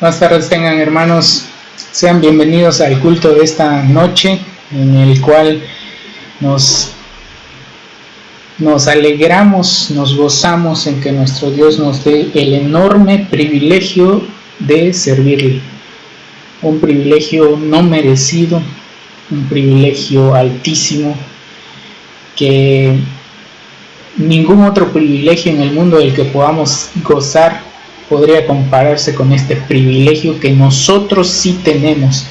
Buenas tardes tengan, hermanos, sean bienvenidos al culto de esta noche, en el cual nos alegramos, nos gozamos en que nuestro Dios nos dé el enorme privilegio de servirle. Un privilegio no merecido, un privilegio altísimo, que ningún otro privilegio en el mundo del que podamos gozar podría compararse con este privilegio que nosotros sí tenemos,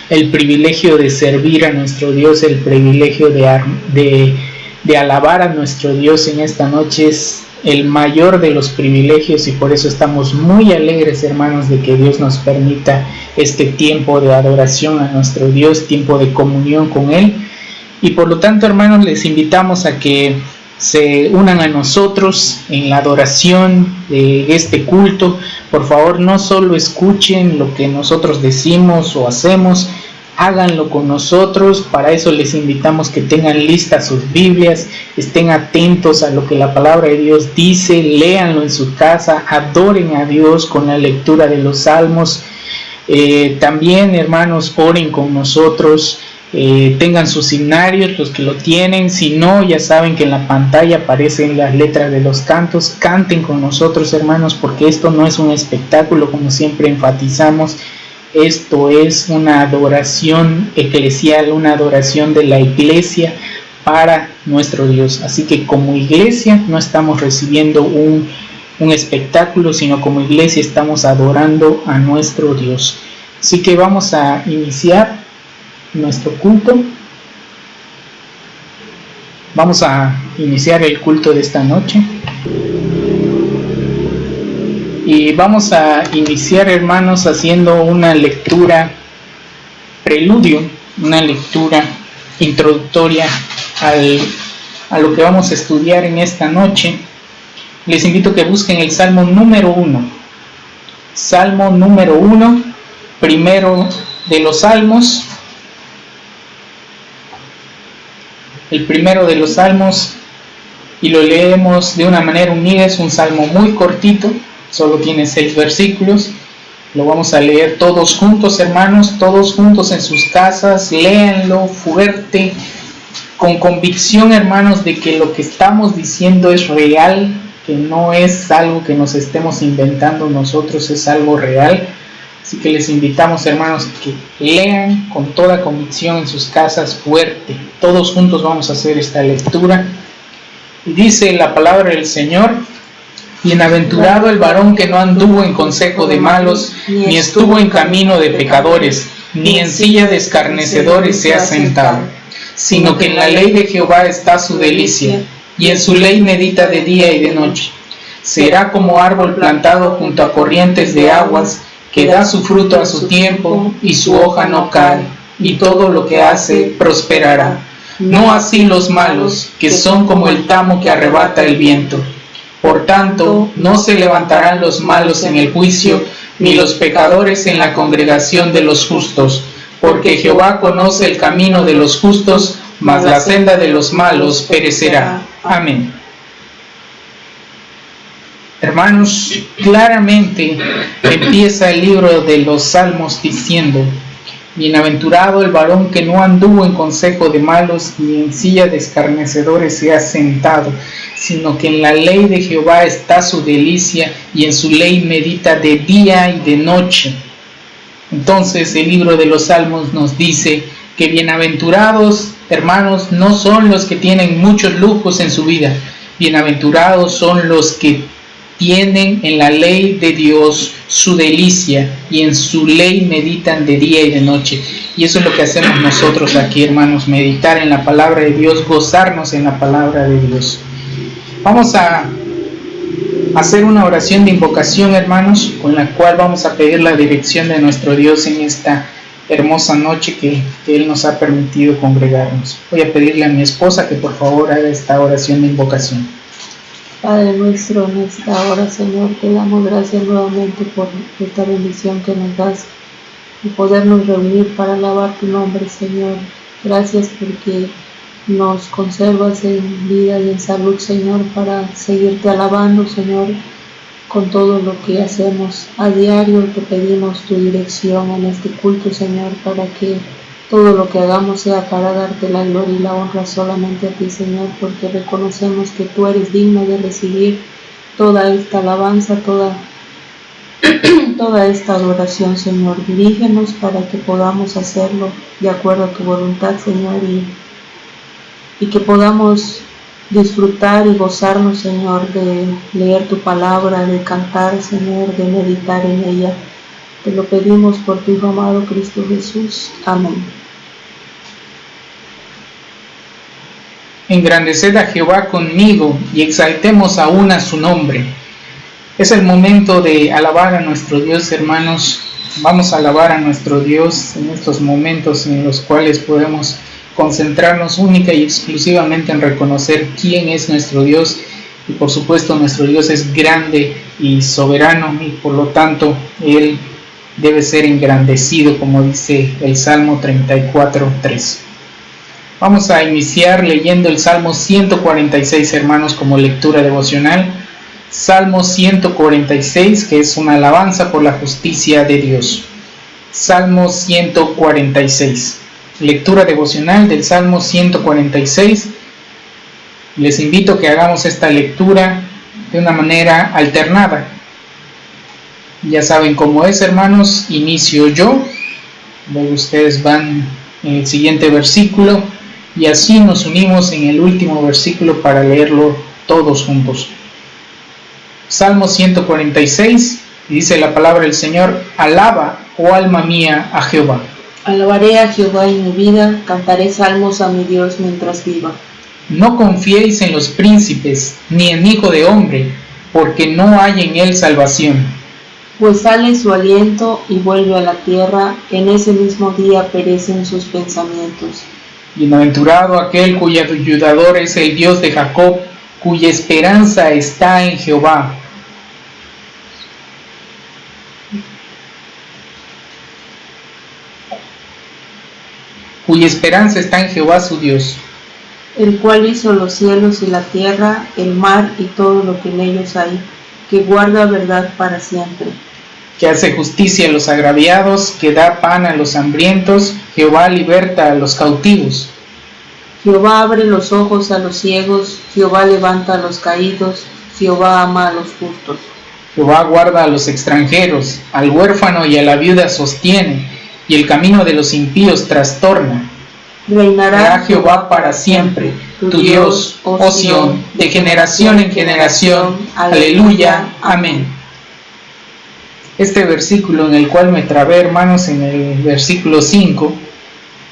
el privilegio de servir a nuestro Dios, el privilegio de alabar a nuestro Dios en esta noche. Es el mayor de los privilegios y por eso estamos muy alegres, hermanos, de que Dios nos permita este tiempo de adoración a nuestro Dios, tiempo de comunión con Él. Y por lo tanto, hermanos, les invitamos a que se unan a nosotros en la adoración de este culto. Por favor, no solo escuchen lo que nosotros decimos o hacemos, háganlo con nosotros. Para eso les invitamos que tengan listas sus Biblias, estén atentos a lo que la palabra de Dios dice, léanlo en su casa, adoren a Dios con la lectura de los salmos. También, hermanos, oren con nosotros. Tengan sus himnarios, los que lo tienen. Si no, ya saben que en la pantalla aparecen las letras de los cantos. Canten con nosotros, hermanos, porque esto no es un espectáculo, como siempre enfatizamos. Esto es una adoración eclesial, una adoración de la iglesia para nuestro Dios. Así que como iglesia no estamos recibiendo un espectáculo, sino como iglesia estamos adorando a nuestro Dios. Así que vamos a iniciar nuestro culto. Vamos a iniciar el culto de esta noche y vamos a iniciar, hermanos, haciendo una lectura preludio, una lectura introductoria a lo que vamos a estudiar en esta noche. Les invito a que busquen el Salmo número 1. Salmo número 1, primero de los salmos. El primero de los salmos, y lo leemos de una manera unida. Es un salmo muy cortito, solo tiene 6 versículos. Lo vamos a leer todos juntos, hermanos, todos juntos en sus casas. Léanlo fuerte, con convicción, hermanos, de que lo que estamos diciendo es real, que no es algo que nos estemos inventando nosotros, es algo real. Así que les invitamos, hermanos, que lean con toda convicción en sus casas fuerte. Todos juntos vamos a hacer esta lectura. Y dice la palabra del Señor: bienaventurado el varón que no anduvo en consejo de malos, ni estuvo en camino de pecadores, ni en silla de escarnecedores se ha sentado, sino que en la ley de Jehová está su delicia, y en su ley medita de día y de noche. Será como árbol plantado junto a corrientes de aguas, que da su fruto a su tiempo, y su hoja no cae, y todo lo que hace prosperará. No así los malos, que son como el tamo que arrebata el viento. Por tanto, no se levantarán los malos en el juicio, ni los pecadores en la congregación de los justos, porque Jehová conoce el camino de los justos, mas la senda de los malos perecerá. Amén. Hermanos, claramente empieza el libro de los Salmos diciendo: bienaventurado el varón que no anduvo en consejo de malos, ni en silla de escarnecedores se ha sentado, sino que en la ley de Jehová está su delicia, y en su ley medita de día y de noche. Entonces el libro de los Salmos nos dice que bienaventurados, hermanos, no son los que tienen muchos lujos en su vida. Bienaventurados son los que tienen en la ley de Dios su delicia, y en su ley meditan de día y de noche. Y eso es lo que hacemos nosotros aquí, hermanos: meditar en la palabra de Dios, gozarnos en la palabra de Dios. Vamos a hacer una oración de invocación, hermanos, con la cual vamos a pedir la dirección de nuestro Dios en esta hermosa noche que Él nos ha permitido congregarnos. Voy a pedirle a mi esposa que por favor haga esta oración de invocación. Padre nuestro, en esta hora, Señor, te damos gracias nuevamente por esta bendición que nos das y podernos reunir para alabar tu nombre, Señor. Gracias porque nos conservas en vida y en salud, Señor, para seguirte alabando, Señor, con todo lo que hacemos a diario. Te pedimos tu dirección en este culto, Señor, para que todo lo que hagamos sea para darte la gloria y la honra solamente a ti, Señor, porque reconocemos que tú eres digno de recibir toda esta alabanza, toda esta adoración, Señor. Dirígenos para que podamos hacerlo de acuerdo a tu voluntad, Señor, y que podamos disfrutar y gozarnos, Señor, de leer tu palabra, de cantar, Señor, de meditar en ella. Te lo pedimos por tu Hijo amado Cristo Jesús. Amén. Engrandeced a Jehová conmigo y exaltemos aún a su nombre. Es el momento de alabar a nuestro Dios, hermanos. Vamos a alabar a nuestro Dios en estos momentos en los cuales podemos concentrarnos única y exclusivamente en reconocer quién es nuestro Dios. Y por supuesto nuestro Dios es grande y soberano, y por lo tanto Él debe ser engrandecido, como dice el Salmo 34:3. Vamos a iniciar leyendo el Salmo 146, hermanos, como lectura devocional. Salmo 146, que es una alabanza por la justicia de Dios. Salmo 146. Lectura devocional del Salmo 146. Les invito a que hagamos esta lectura de una manera alternada. Ya saben cómo es, hermanos. Inicio yo, luego ustedes van en el siguiente versículo y así nos unimos en el último versículo para leerlo todos juntos. Salmo 146, dice la palabra del Señor: alaba, oh alma mía, a Jehová. Alabaré a Jehová en mi vida, cantaré salmos a mi Dios mientras viva. No confiéis en los príncipes, ni en hijo de hombre, porque no hay en él salvación. Pues sale su aliento y vuelve a la tierra, en ese mismo día perecen sus pensamientos. Bienaventurado aquel cuyo ayudador es el Dios de Jacob, cuya esperanza está en Jehová. Cuya esperanza está en Jehová su Dios. El cual hizo los cielos y la tierra, el mar y todo lo que en ellos hay, que guarda verdad para siempre. Que hace justicia a los agraviados, que da pan a los hambrientos, Jehová liberta a los cautivos. Jehová abre los ojos a los ciegos, Jehová levanta a los caídos, Jehová ama a los justos. Jehová guarda a los extranjeros, al huérfano y a la viuda sostiene, y el camino de los impíos trastorna. Reinará Jehová para siempre, tu Dios, oh Sión, de generación en generación. Aleluya, amén. Este versículo en el cual me trabé, hermanos, en el versículo 5,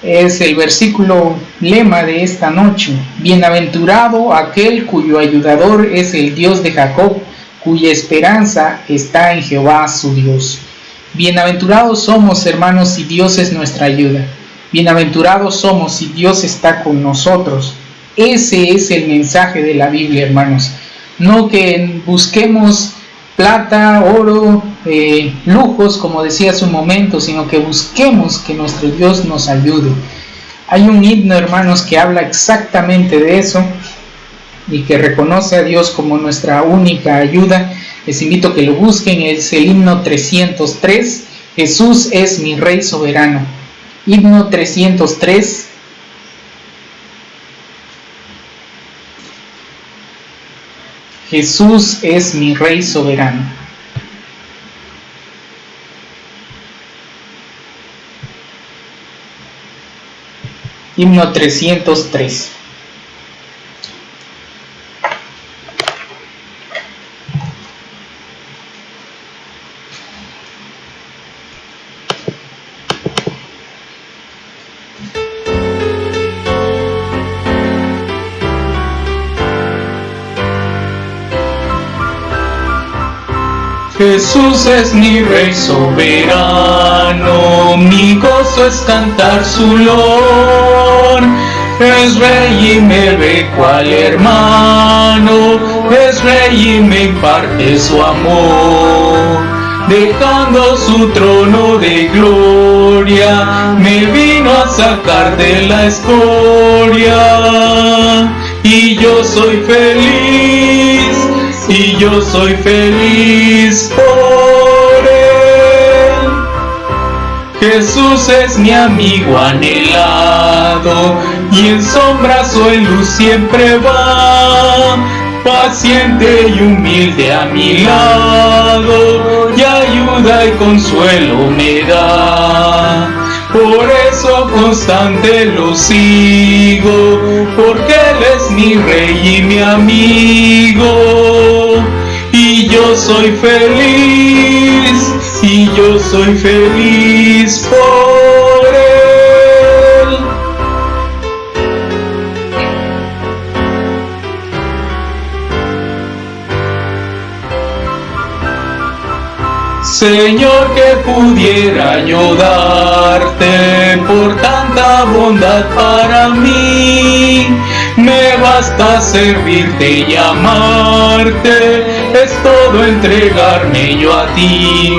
es el versículo lema de esta noche. Bienaventurado aquel cuyo ayudador es el Dios de Jacob, cuya esperanza está en Jehová su Dios. Bienaventurados somos, hermanos, si Dios es nuestra ayuda. Bienaventurados somos si Dios está con nosotros. Ese es el mensaje de la Biblia, hermanos. No que busquemos plata, oro, lujos, como decía hace un momento, sino que busquemos que nuestro Dios nos ayude. Hay un himno, hermanos, que habla exactamente de eso y que reconoce a Dios como nuestra única ayuda. Les invito a que lo busquen, es el himno 303, Jesús es mi Rey soberano. Himno 303. Jesús es mi Rey soberano. Himno 303. Jesús es mi Rey soberano, mi gozo es cantar su loor. Es Rey y me ve cual hermano, es Rey y me imparte su amor. Dejando su trono de gloria, me vino a sacar de la escoria. Y yo soy feliz, y yo yo soy feliz por él. Jesús es mi amigo anhelado, y en sombras o en luz siempre va, paciente y humilde a mi lado, y ayuda y consuelo me da. Por eso constante lo sigo, porque Él es mi rey y mi amigo. Y yo soy feliz, y yo soy feliz por Él. Señor, que pudiera yo darte por tanta bondad para mí. Me basta servirte y amarte, es todo entregarme yo a ti.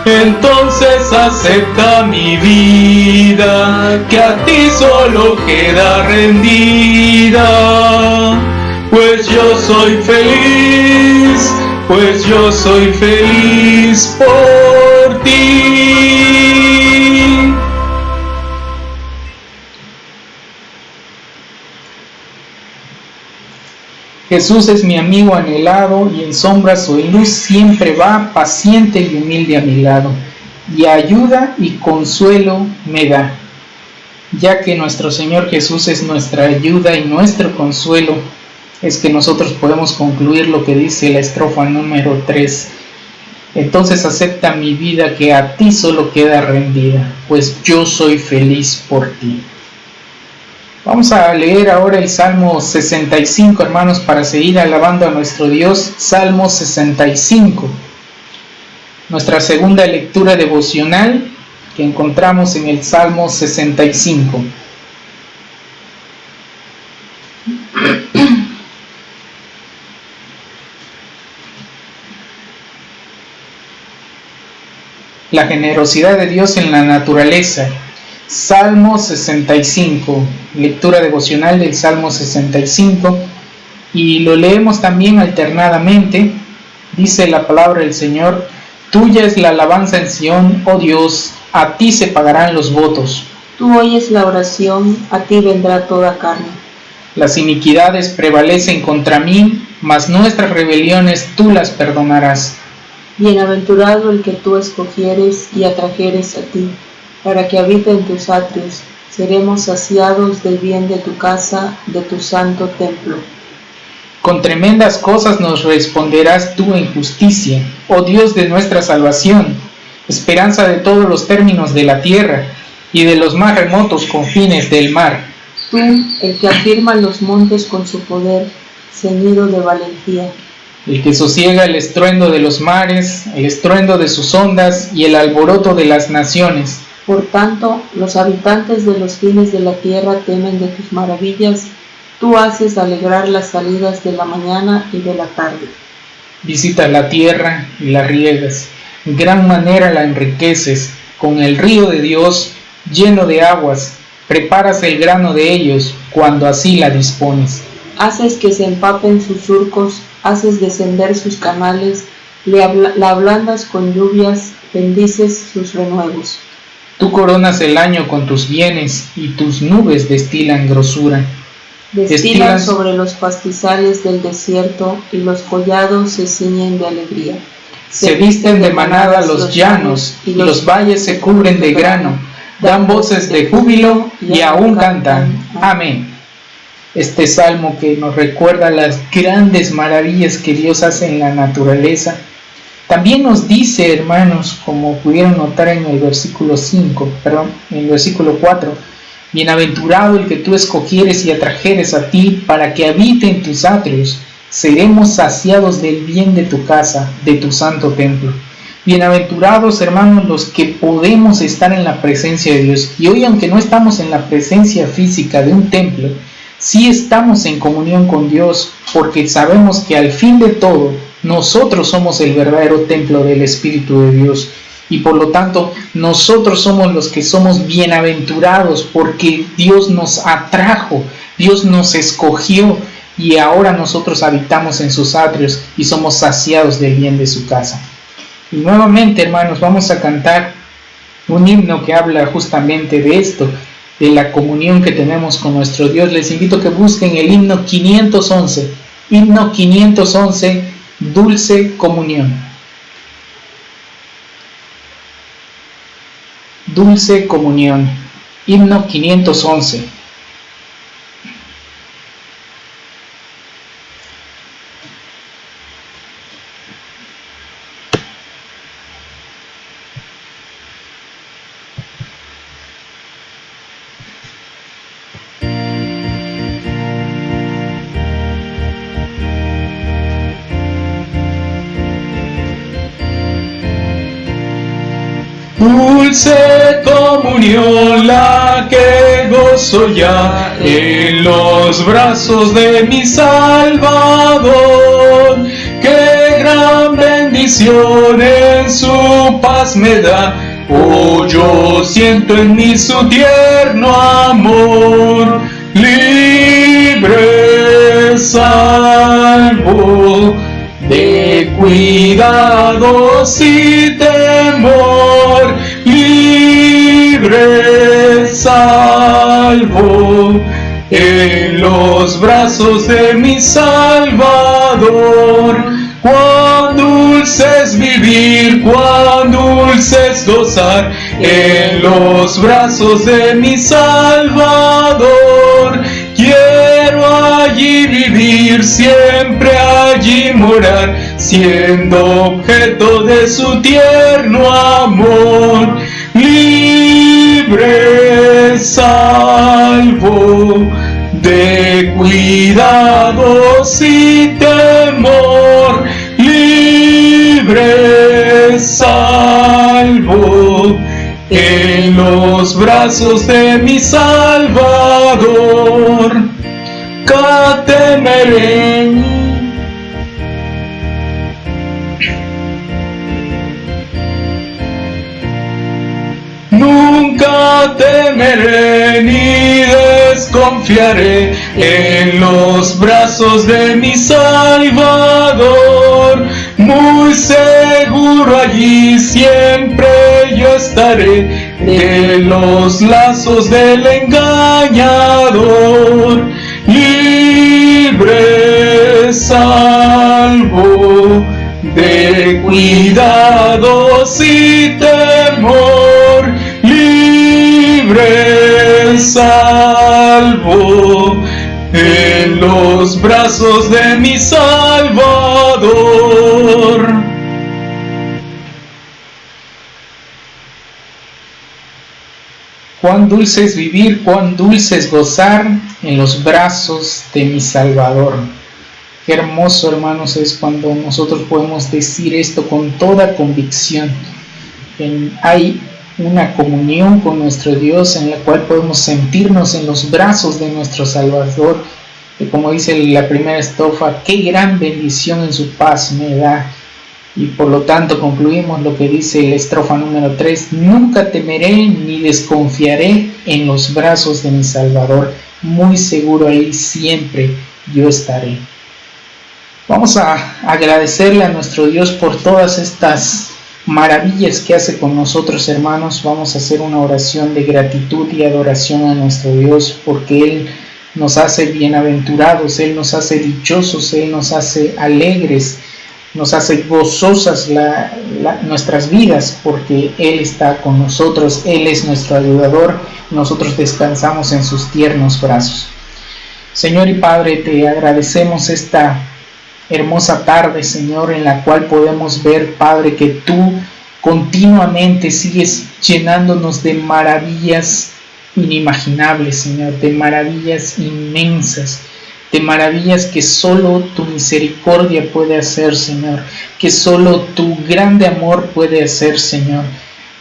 Entonces acepta mi vida, que a ti solo queda rendida. Pues yo soy feliz, pues yo soy feliz por ti. Jesús es mi amigo anhelado, y en sombras o en luz siempre va, paciente y humilde a mi lado, y ayuda y consuelo me da. Ya que nuestro Señor Jesús es nuestra ayuda y nuestro consuelo, es que nosotros podemos concluir lo que dice la estrofa número 3. Entonces acepta mi vida, que a ti solo queda rendida, pues yo soy feliz por ti. Vamos a leer ahora el Salmo 65, hermanos, para seguir alabando a nuestro Dios. Salmo 65, nuestra segunda lectura devocional que encontramos en el Salmo 65. La generosidad de Dios en la naturaleza. Salmo 65, lectura devocional del Salmo 65, y lo leemos también alternadamente. Dice la palabra del Señor: tuya es la alabanza en Sión, oh Dios, a ti se pagarán los votos. Tú oyes la oración, a ti vendrá toda carne. Las iniquidades prevalecen contra mí, mas nuestras rebeliones tú las perdonarás. Bienaventurado el que tú escogieres y atrajeres a ti, para que habite en tus atrios. Seremos saciados del bien de tu casa, de tu santo templo. Con tremendas cosas nos responderás tú en justicia, oh Dios de nuestra salvación, esperanza de todos los términos de la tierra y de los más remotos confines del mar. Tú, el que afirma los montes con su poder, ceñido de valentía. El que sosiega el estruendo de los mares, el estruendo de sus ondas y el alboroto de las naciones. Por tanto, los habitantes de los fines de la tierra temen de tus maravillas. Tú haces alegrar las salidas de la mañana y de la tarde. Visitas la tierra y la riegas, en gran manera la enriqueces, con el río de Dios lleno de aguas, preparas el grano de ellos cuando así la dispones. Haces que se empapen sus surcos, haces descender sus canales, la ablandas con lluvias, bendices sus renuevos. Tú coronas el año con tus bienes, y tus nubes destilan grosura. Destilan sobre los pastizales del desierto, y los collados se ciñen de alegría. Se visten de manada los llanos, y los valles se cubren de grano. Dan voces de júbilo y aún cantan. Amén. Este salmo que nos recuerda las grandes maravillas que Dios hace en la naturaleza, también nos dice, hermanos, como pudieron notar en el versículo 4, bienaventurado el que tú escogieres y atrajeres a ti, para que habite en tus atrios. Seremos saciados del bien de tu casa, de tu santo templo. Bienaventurados, hermanos, los que podemos estar en la presencia de Dios. Y hoy, aunque no estamos en la presencia física de un templo, sí estamos en comunión con Dios, porque sabemos que al fin de todo, nosotros somos el verdadero templo del Espíritu de Dios. Y por lo tanto, nosotros somos los que somos bienaventurados, porque Dios nos atrajo, Dios nos escogió, y ahora nosotros habitamos en sus atrios y somos saciados del bien de su casa. Y nuevamente, hermanos, vamos a cantar un himno que habla justamente de esto, de la comunión que tenemos con nuestro Dios. Les invito a que busquen el himno 511, himno 511, Dulce Comunión. Dulce Comunión, himno 511. Dulce comunión la que gozo ya en los brazos de mi Salvador. Qué gran bendición en su paz me da. Oh, yo siento en mí su tierno amor. Libre, salvo de cuidados y temor, libre, salvo en los brazos de mi Salvador. Cuán dulce es vivir, cuán dulce es gozar en los brazos de mi Salvador. Quiero allí vivir, siempre allí morar, siendo objeto de su tierno amor. Libre, salvo de cuidados y temor. Libre, salvo en los brazos de mi Salvador. Catemeré. Nunca temeré ni desconfiaré en los brazos de mi Salvador. Muy seguro allí siempre yo estaré de los lazos del engañador. Libre, salvo de cuidados y temor. Libre, salvo en los brazos de mi Salvador. Cuán dulce es vivir, cuán dulce es gozar en los brazos de mi Salvador. Qué hermoso, hermanos, es cuando nosotros podemos decir esto con toda convicción. Hay una comunión con nuestro Dios en la cual podemos sentirnos en los brazos de nuestro Salvador. Y como dice la primera estrofa, qué gran bendición en su paz me da. Y por lo tanto concluimos lo que dice la estrofa número 3, nunca temeré ni desconfiaré en los brazos de mi Salvador, muy seguro ahí siempre yo estaré. Vamos a agradecerle a nuestro Dios por todas estas maravillas que hace con nosotros, hermanos. Vamos a hacer una oración de gratitud y adoración a nuestro Dios, porque Él nos hace bienaventurados, Él nos hace dichosos, Él nos hace alegres, nos hace gozosas nuestras vidas, porque Él está con nosotros, Él es nuestro ayudador, nosotros descansamos en sus tiernos brazos. Señor y Padre, te agradecemos esta hermosa tarde, Señor, en la cual podemos ver, Padre, que tú continuamente sigues llenándonos de maravillas inimaginables, Señor, de maravillas inmensas, de maravillas que solo tu misericordia puede hacer, Señor, que solo tu grande amor puede hacer, Señor.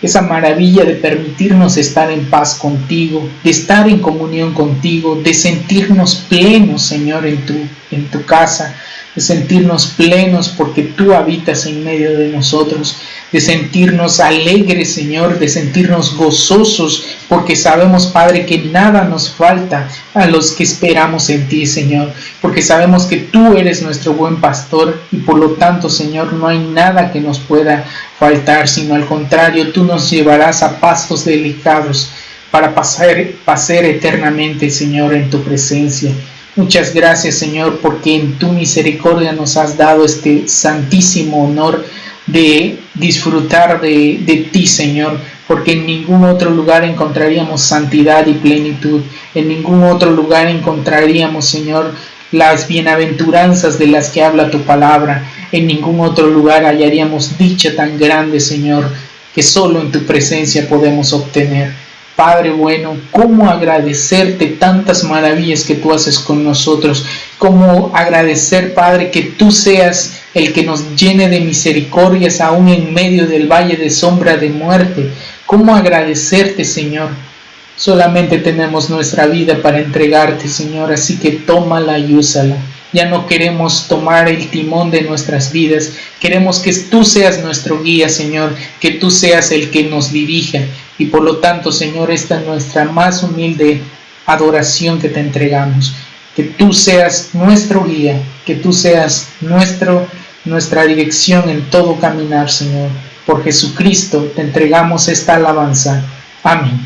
Esa maravilla de permitirnos estar en paz contigo, de estar en comunión contigo, de sentirnos plenos, Señor, en tu casa, de sentirnos plenos porque tú habitas en medio de nosotros, de sentirnos alegres, Señor, de sentirnos gozosos, porque sabemos, Padre, que nada nos falta a los que esperamos en ti, Señor, porque sabemos que tú eres nuestro buen pastor y por lo tanto, Señor, no hay nada que nos pueda faltar, sino al contrario, tú nos llevarás a pastos delicados para pasar eternamente, Señor, en tu presencia. Muchas gracias, Señor, porque en tu misericordia nos has dado este santísimo honor de disfrutar de ti, Señor, porque en ningún otro lugar encontraríamos santidad y plenitud, en ningún otro lugar encontraríamos, Señor, las bienaventuranzas de las que habla tu palabra, en ningún otro lugar hallaríamos dicha tan grande, Señor, que solo en tu presencia podemos obtener. Padre bueno, cómo agradecerte tantas maravillas que tú haces con nosotros, cómo agradecer, Padre, que tú seas el que nos llene de misericordias aún en medio del valle de sombra de muerte, cómo agradecerte, Señor. Solamente tenemos nuestra vida para entregarte, Señor, así que tómala y úsala. Ya no queremos tomar el timón de nuestras vidas, queremos que tú seas nuestro guía, Señor, que tú seas el que nos dirija. Y por lo tanto, Señor, esta es nuestra más humilde adoración que te entregamos. Que tú seas nuestro guía, que tú seas nuestra dirección en todo caminar, Señor. Por Jesucristo te entregamos esta alabanza. Amén.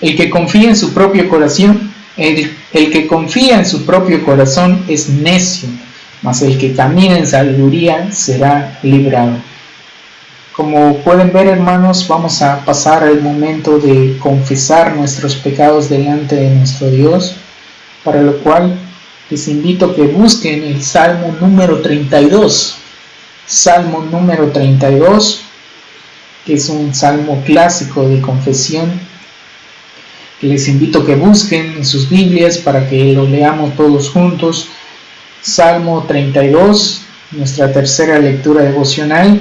El que confía en su propio corazón, el que confía en su propio corazón es necio, mas el que camina en sabiduría será librado. Como pueden ver, hermanos, vamos a pasar al momento de confesar nuestros pecados delante de nuestro Dios, para lo cual les invito a que busquen el Salmo número 32. Salmo número 32, que es un salmo clásico de confesión. Les invito a que busquen en sus Biblias para que lo leamos todos juntos. Salmo 32, nuestra tercera lectura devocional.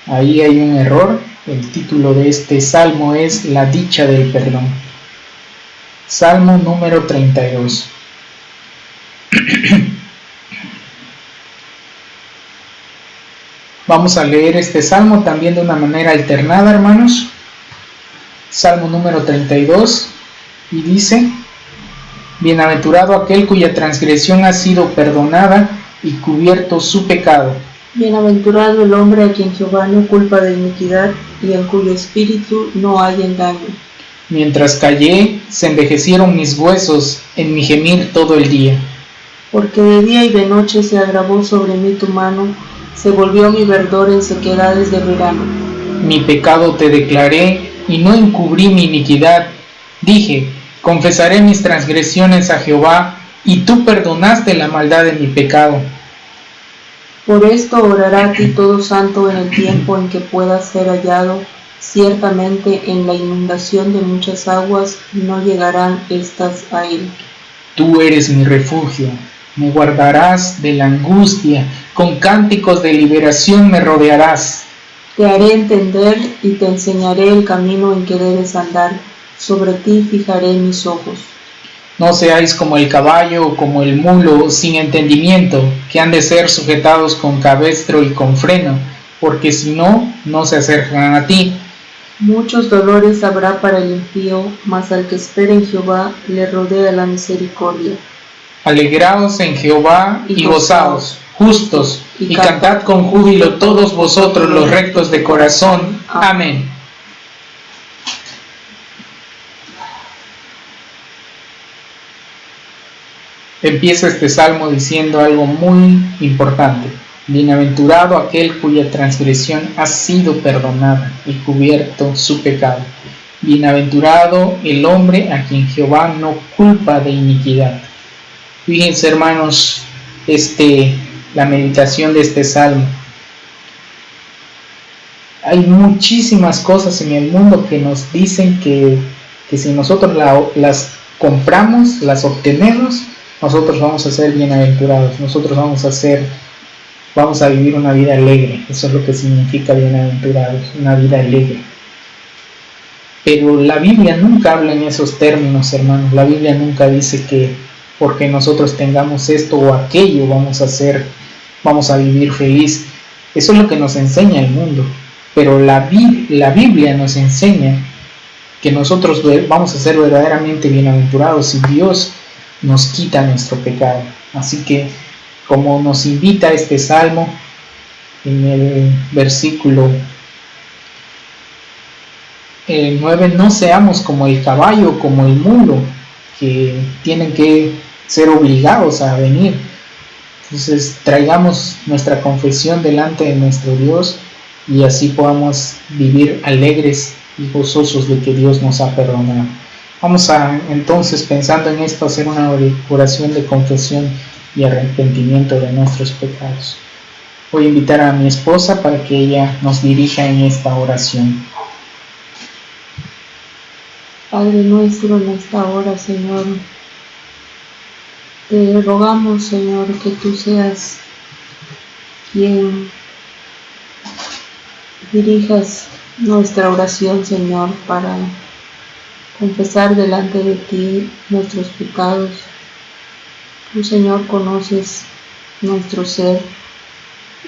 Ahí hay un error. El título de este salmo es La dicha del perdón. Salmo número 32. Vamos a leer este salmo también de una manera alternada, hermanos. Salmo número 32, y dice: Bienaventurado aquel cuya transgresión ha sido perdonada y cubierto su pecado. Bienaventurado el hombre a quien Jehová no culpa de iniquidad y en cuyo espíritu no hay engaño. Mientras callé, se envejecieron mis huesos en mi gemir todo el día. Porque de día y de noche se agravó sobre mí tu mano, se volvió mi verdor en sequedades de verano. Mi pecado te declaré y no encubrí mi iniquidad. Dije: confesaré mis transgresiones a Jehová, y tú perdonaste la maldad de mi pecado. Por esto orará a ti todo santo en el tiempo en que puedas ser hallado. Ciertamente en la inundación de muchas aguas no llegarán estas a él. Tú eres mi refugio, me guardarás de la angustia, con cánticos de liberación me rodearás. Te haré entender y te enseñaré el camino en que debes andar, sobre ti fijaré mis ojos. No seáis como el caballo o como el mulo sin entendimiento, que han de ser sujetados con cabestro y con freno, porque si no, no se acercan a ti. Muchos dolores habrá para el impío, mas al que espera en Jehová le rodea la misericordia. Alegraos en Jehová y gozaos, justos, y cantad con júbilo todos vosotros los rectos de corazón. Amén. Empieza este salmo diciendo algo muy importante. Bienaventurado aquel cuya transgresión ha sido perdonada y cubierto su pecado. Bienaventurado el hombre a quien Jehová no culpa de iniquidad. Fíjense, hermanos, la meditación de este salmo. Hay muchísimas cosas en el mundo que nos dicen que si nosotros las compramos, las obtenemos, nosotros vamos a ser bienaventurados, nosotros vamos a vivir una vida alegre. Eso es lo que significa bienaventurados, una vida alegre. Pero la Biblia nunca habla en esos términos, hermanos. La Biblia nunca dice que porque nosotros tengamos esto o aquello vamos a vivir feliz. Eso es lo que nos enseña el mundo. Pero la Biblia nos enseña que nosotros vamos a ser verdaderamente bienaventurados si Dios nos quita nuestro pecado. Así que, como nos invita este salmo en el versículo 9, no seamos como el caballo, como el mulo, que tienen que ser obligados a venir. Entonces traigamos nuestra confesión delante de nuestro Dios y así podamos vivir alegres y gozosos de que Dios nos ha perdonado. Vamos a, entonces, pensando en esto, hacer una oración de confesión y arrepentimiento de nuestros pecados. Voy a invitar a mi esposa para que ella nos dirija en esta oración. Padre nuestro, en esta hora, Señor, te rogamos, Señor, que tú seas quien dirijas nuestra oración, Señor, para confesar delante de ti nuestros pecados. Tú, Señor, conoces nuestro ser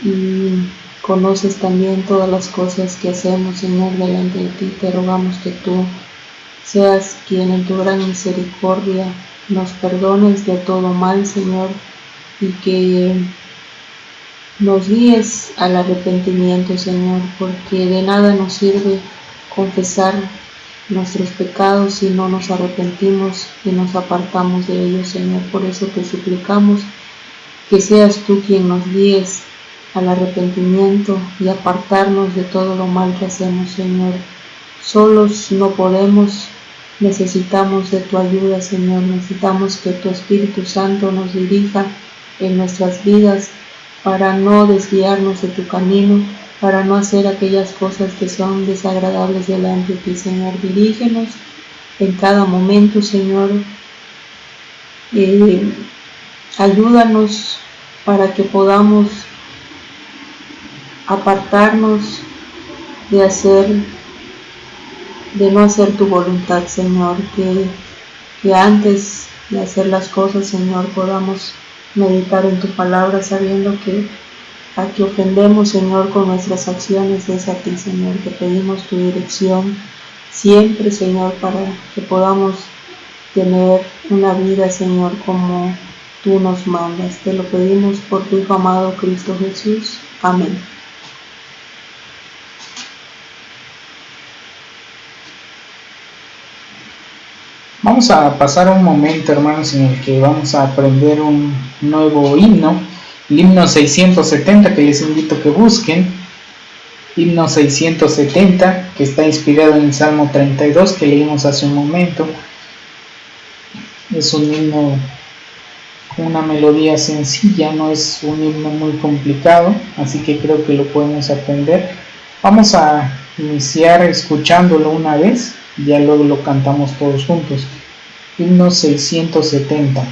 y conoces también todas las cosas que hacemos, Señor, delante de ti. Te rogamos que tú seas quien en tu gran misericordia nos perdones de todo mal, Señor, y que nos guíes al arrepentimiento, Señor, porque de nada nos sirve confesar nuestros pecados si no nos arrepentimos y nos apartamos de ellos, Señor. Por eso te suplicamos que seas tú quien nos guíes al arrepentimiento y apartarnos de todo lo mal que hacemos, Señor. Solos no podemos, necesitamos de tu ayuda, Señor. Necesitamos que tu Espíritu Santo nos dirija en nuestras vidas para no desviarnos de tu camino, para no hacer aquellas cosas que son desagradables delante de ti, Señor. Dirígenos en cada momento, Señor. Ayúdanos para que podamos apartarnos de no hacer tu voluntad, Señor, que antes de hacer las cosas, Señor, podamos meditar en tu palabra sabiendo que a que ofendemos, Señor, con nuestras acciones es a ti, Señor, que pedimos tu dirección siempre, Señor, para que podamos tener una vida, Señor, como tú nos mandas. Te lo pedimos por tu Hijo amado Cristo Jesús. Amén. Vamos a pasar un momento, hermanos, en el que vamos a aprender un nuevo himno, el himno 670, que les invito a que busquen. Himno 670, que está inspirado en el Salmo 32, que leímos hace un momento. Es un himno con una melodía sencilla, no es un himno muy complicado, así que creo que lo podemos aprender. Vamos a iniciar escuchándolo una vez, y ya luego lo cantamos todos juntos. Himno 670.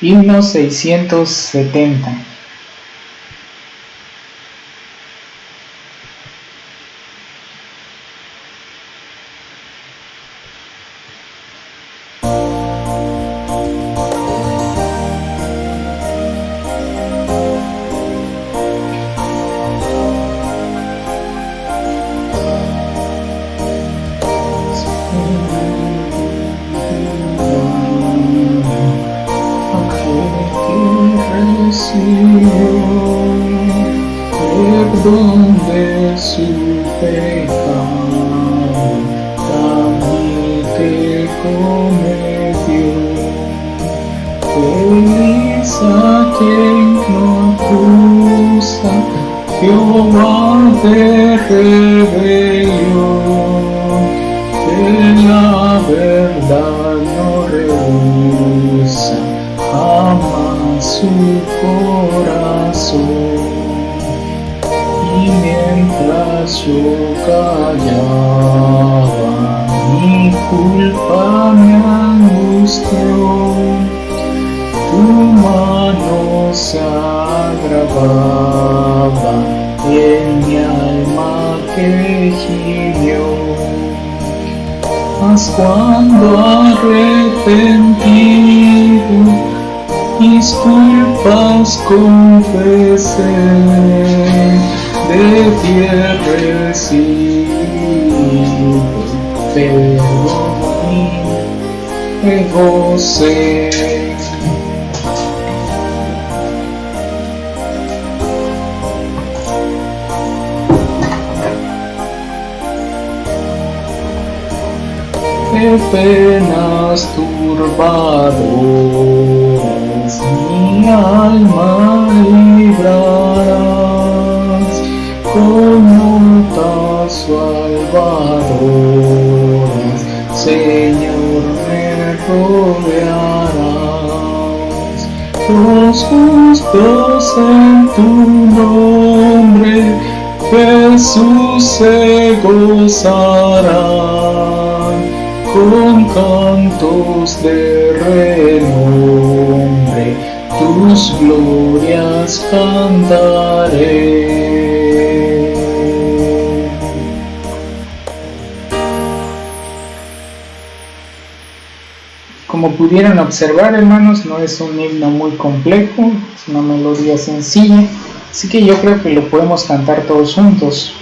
Himno 670. Perdón de su pecado, también que cometió. Feliz a quien no acusa, Jehová de rebelión, que la verdad no rehúsa jamás su corazón. Y mientras yo callaba, mi culpa me angustió, tu mano se agravaba y en mi alma que gimió. Mas cuando arrepentido mis culpas confesé, de ti recibo perdón y me gocé. De penas turbadoras mi alma librarás, con notas salvadoras, Señor, me rodearás. Los justos en tu nombre, Jesús, se gozarán, con cantos de renombre, tus glorias cantaré. Como pudieron observar, hermanos, no es un himno muy complejo, es una melodía sencilla, así que yo creo que lo podemos cantar todos juntos.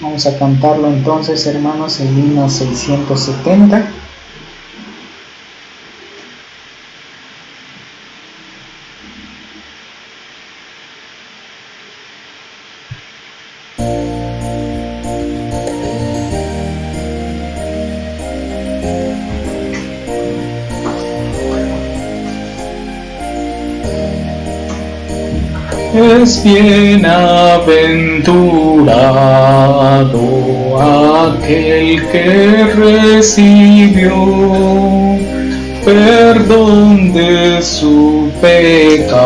Vamos a cantarlo entonces, hermanos, el himno 670. Es bienaventurado aquel que recibió perdón de su pecado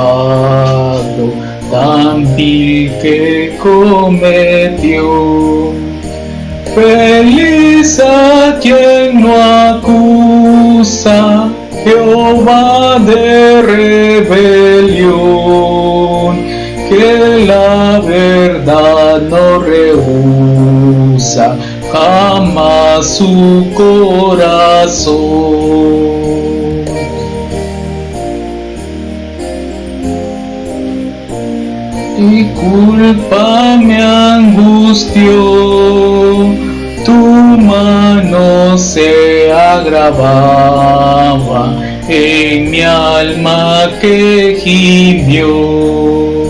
tan vil que cometió. Feliz a quien no acusa Jehová de rebelión, que la verdad no rehúsa jamás su corazón. Y culpa me angustió, tu mano se agravaba en mi alma que gimió.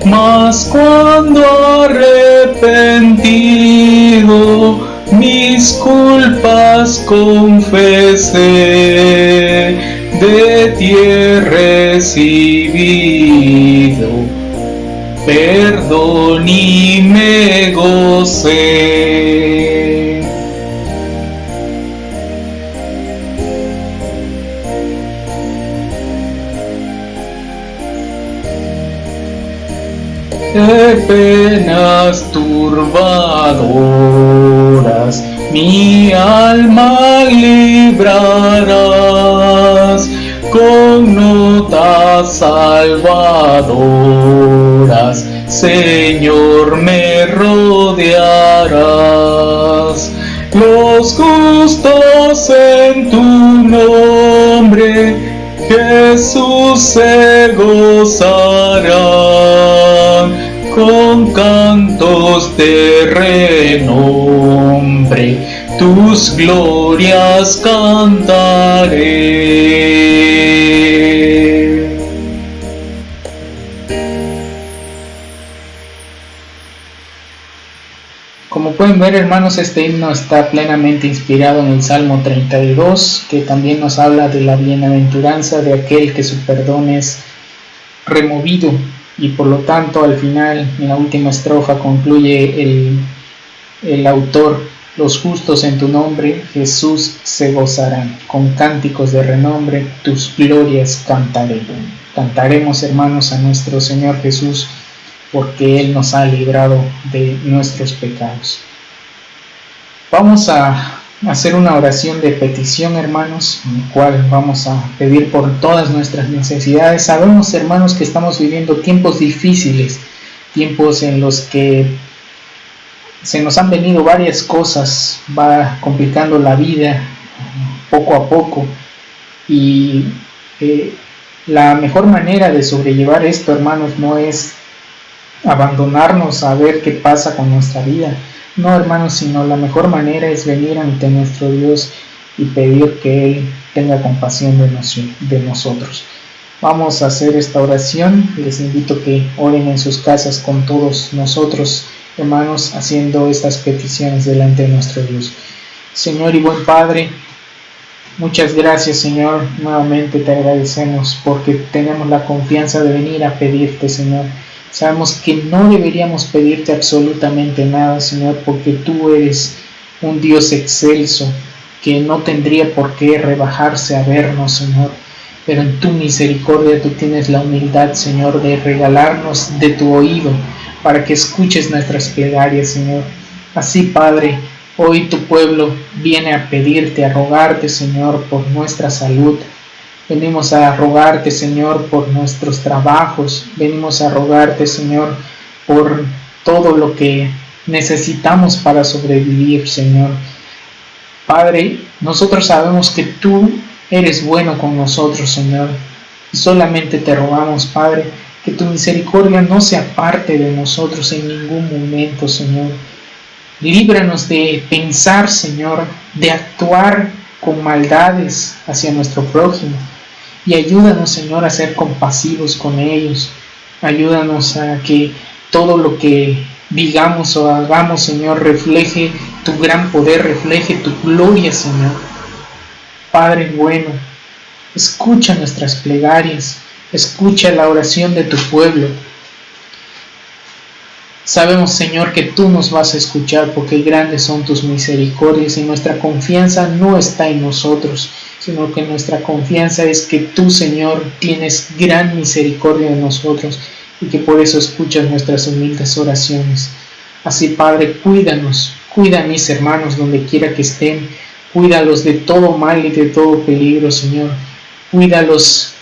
Mas cuando arrepentido mis culpas confesé, de ti he recibido perdón y me gocé. De penas turbadoras mi alma librarás, con notas salvadoras, Señor, me rodearás. Los justos en tu nombre, Jesús, se gozarán, con cantos de renombre, tus glorias cantaré. Como pueden ver, hermanos, este himno está plenamente inspirado en el Salmo 32, que también nos habla de la bienaventuranza de aquel que su perdón es removido, y por lo tanto al final, en la última estrofa, concluye el autor: los justos en tu nombre, Jesús, se gozarán, con cánticos de renombre, tus glorias cantaré. Cantaremos, hermanos, a nuestro Señor Jesús, porque Él nos ha librado de nuestros pecados. Vamos a hacer una oración de petición, hermanos, en la cual vamos a pedir por todas nuestras necesidades. Sabemos, hermanos, que estamos viviendo tiempos difíciles tiempos en los que se nos han venido varias cosas, va complicando la vida poco a poco, y la mejor manera de sobrellevar esto, hermanos, no es abandonarnos a ver qué pasa con nuestra vida, no, hermanos, sino la mejor manera es venir ante nuestro Dios y pedir que Él tenga compasión de nosotros. Vamos a hacer esta oración. Les invito a que oren en sus casas con todos nosotros, hermanos, haciendo estas peticiones delante de nuestro Dios. Señor y buen Padre, muchas gracias, Señor. Nuevamente te agradecemos porque tenemos la confianza de venir a pedirte, Señor. Sabemos que no deberíamos pedirte absolutamente nada, Señor, porque tú eres un Dios excelso que no tendría por qué rebajarse a vernos, Señor. Pero en tu misericordia tú tienes la humildad, Señor, de regalarnos de tu oído para que escuches nuestras plegarias, Señor. Así, Padre, hoy tu pueblo viene a pedirte, a rogarte, Señor, por nuestra salud. Venimos a rogarte, Señor, por nuestros trabajos. Venimos a rogarte, Señor, por todo lo que necesitamos para sobrevivir, Señor. Padre, nosotros sabemos que tú eres bueno con nosotros, Señor. Y solamente te rogamos, Padre, que tu misericordia no se aparte de nosotros en ningún momento, Señor. Líbranos de pensar, Señor, de actuar con maldades hacia nuestro prójimo. Y ayúdanos, Señor, a ser compasivos con ellos. Ayúdanos a que todo lo que digamos o hagamos, Señor, refleje tu gran poder, refleje tu gloria, Señor. Padre bueno, escucha nuestras plegarias, escucha la oración de tu pueblo. Sabemos, Señor, que tú nos vas a escuchar porque grandes son tus misericordias y nuestra confianza no está en nosotros, sino que nuestra confianza es que tú, Señor, tienes gran misericordia de nosotros y que por eso escuchas nuestras humildes oraciones. Así, Padre, cuídanos, cuida a mis hermanos donde quiera que estén, cuídalos de todo mal y de todo peligro, Señor. Cuídalos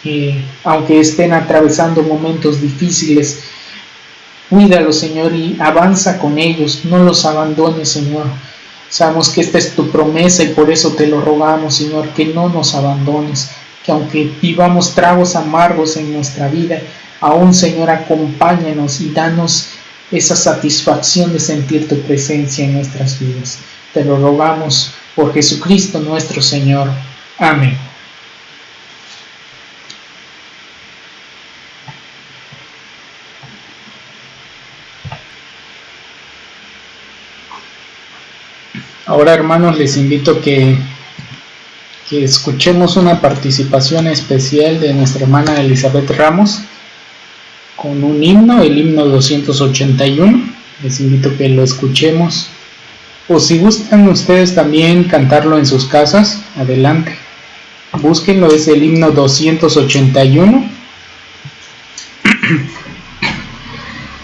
aunque estén atravesando momentos difíciles. Cuídalos, Señor, y avanza con ellos, no los abandones, Señor. Sabemos que esta es tu promesa y por eso te lo rogamos, Señor, que no nos abandones, que aunque vivamos tragos amargos en nuestra vida, aún, Señor, acompáñanos y danos esa satisfacción de sentir tu presencia en nuestras vidas. Te lo rogamos por Jesucristo nuestro Señor. Amén. Ahora, hermanos, les invito a que escuchemos una participación especial de nuestra hermana Elizabeth Ramos con un himno, el himno 281. Les invito a que lo escuchemos. O si gustan ustedes también cantarlo en sus casas, adelante. Búsquenlo, es el himno 281.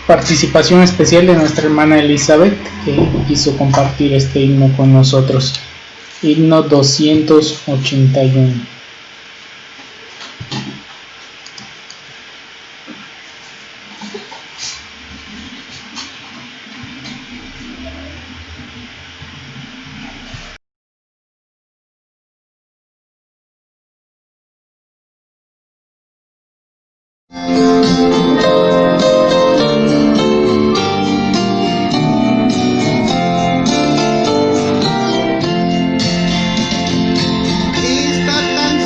Participación especial de nuestra hermana Elizabeth, que quiso compartir este himno con nosotros. Himno 281. Está tan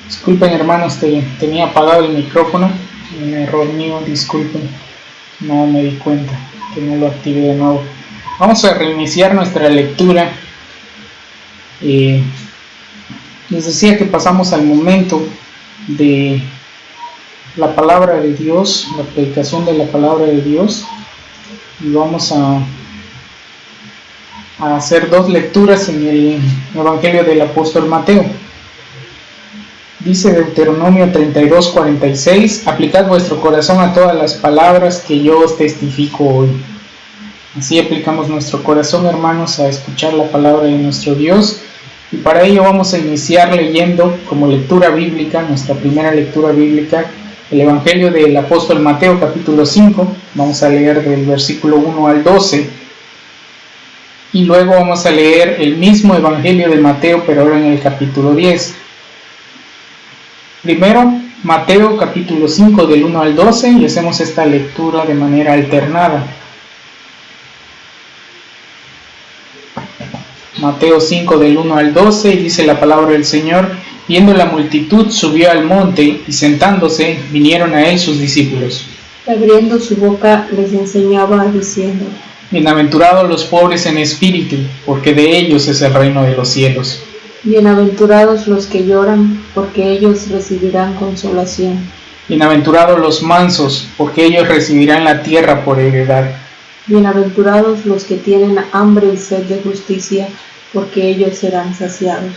Disculpen hermanos, tenía apagado el micrófono, un error mío, disculpen, no me di cuenta que no lo activé de nuevo. Vamos a reiniciar nuestra lectura. Les decía que pasamos al momento de la palabra de Dios, la predicación de la palabra de Dios, y vamos a hacer dos lecturas en el Evangelio del apóstol Mateo. Dice Deuteronomio 32:46: aplicad vuestro corazón a todas las palabras que yo os testifico hoy. Así aplicamos nuestro corazón, hermanos, a escuchar la palabra de nuestro Dios, y para ello vamos a iniciar leyendo como lectura bíblica, nuestra primera lectura bíblica, el Evangelio del apóstol Mateo capítulo 5. Vamos a leer del versículo 1 al 12, y luego vamos a leer el mismo Evangelio de Mateo, pero ahora en el capítulo 10. Primero, Mateo capítulo 5 del 1 al 12, y hacemos esta lectura de manera alternada. Mateo 5 del 1 al 12, y dice la palabra del Señor: viendo la multitud, subió al monte, y sentándose, vinieron a él sus discípulos. Abriendo su boca les enseñaba diciendo: bienaventurados los pobres en espíritu, porque de ellos es el reino de los cielos. Bienaventurados los que lloran, porque ellos recibirán consolación. Bienaventurados los mansos, porque ellos recibirán la tierra por heredad. Bienaventurados los que tienen hambre y sed de justicia, porque ellos serán saciados.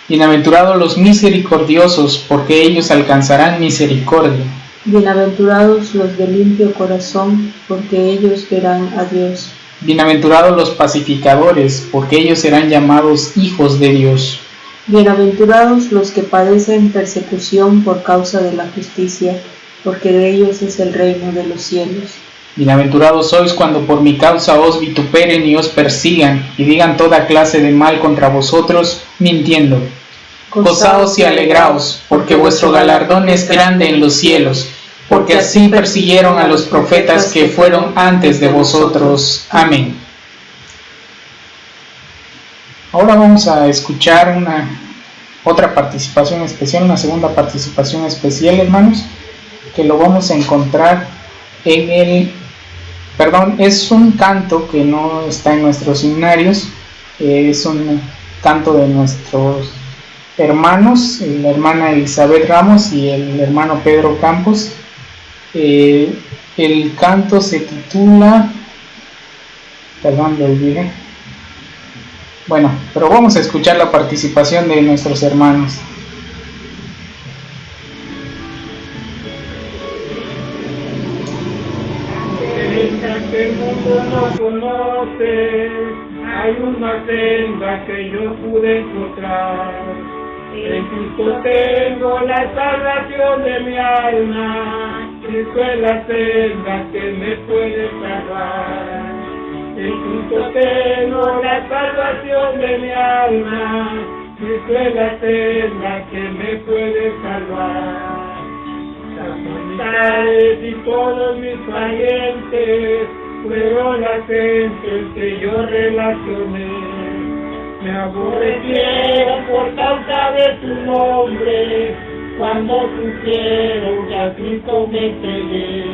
Bienaventurados los misericordiosos, porque ellos alcanzarán misericordia. Bienaventurados los de limpio corazón, porque ellos verán a Dios. Bienaventurados los pacificadores, porque ellos serán llamados hijos de Dios. Bienaventurados los que padecen persecución por causa de la justicia, porque de ellos es el reino de los cielos. Bienaventurados sois cuando por mi causa os vituperen y os persigan, y digan toda clase de mal contra vosotros, mintiendo. Gozaos y alegraos, porque vuestro galardón es grande en los cielos, porque así persiguieron a los profetas que fueron antes de vosotros. Amén. Ahora vamos a escuchar otra participación especial, una segunda participación especial, hermanos, que lo vamos a encontrar es un canto que no está en nuestros himnarios, es un canto de nuestros hermanos, la hermana Elizabeth Ramos y el hermano Pedro Campos. El canto se titula, lo olvidé. Bueno, pero vamos a escuchar la participación de nuestros hermanos. Que el mundo no conoce, hay una senda que yo pude encontrar. En Cristo tengo la salvación de mi alma, Cristo es la senda que me puede salvar. En Cristo tengo la salvación de mi alma, Cristo es la senda que me puede salvar. Las amistades y todos mis parientes fueron las gentes que yo relacioné. Me aborrecieron por causa de tu nombre, cuando supieron que a Cristo me entregué.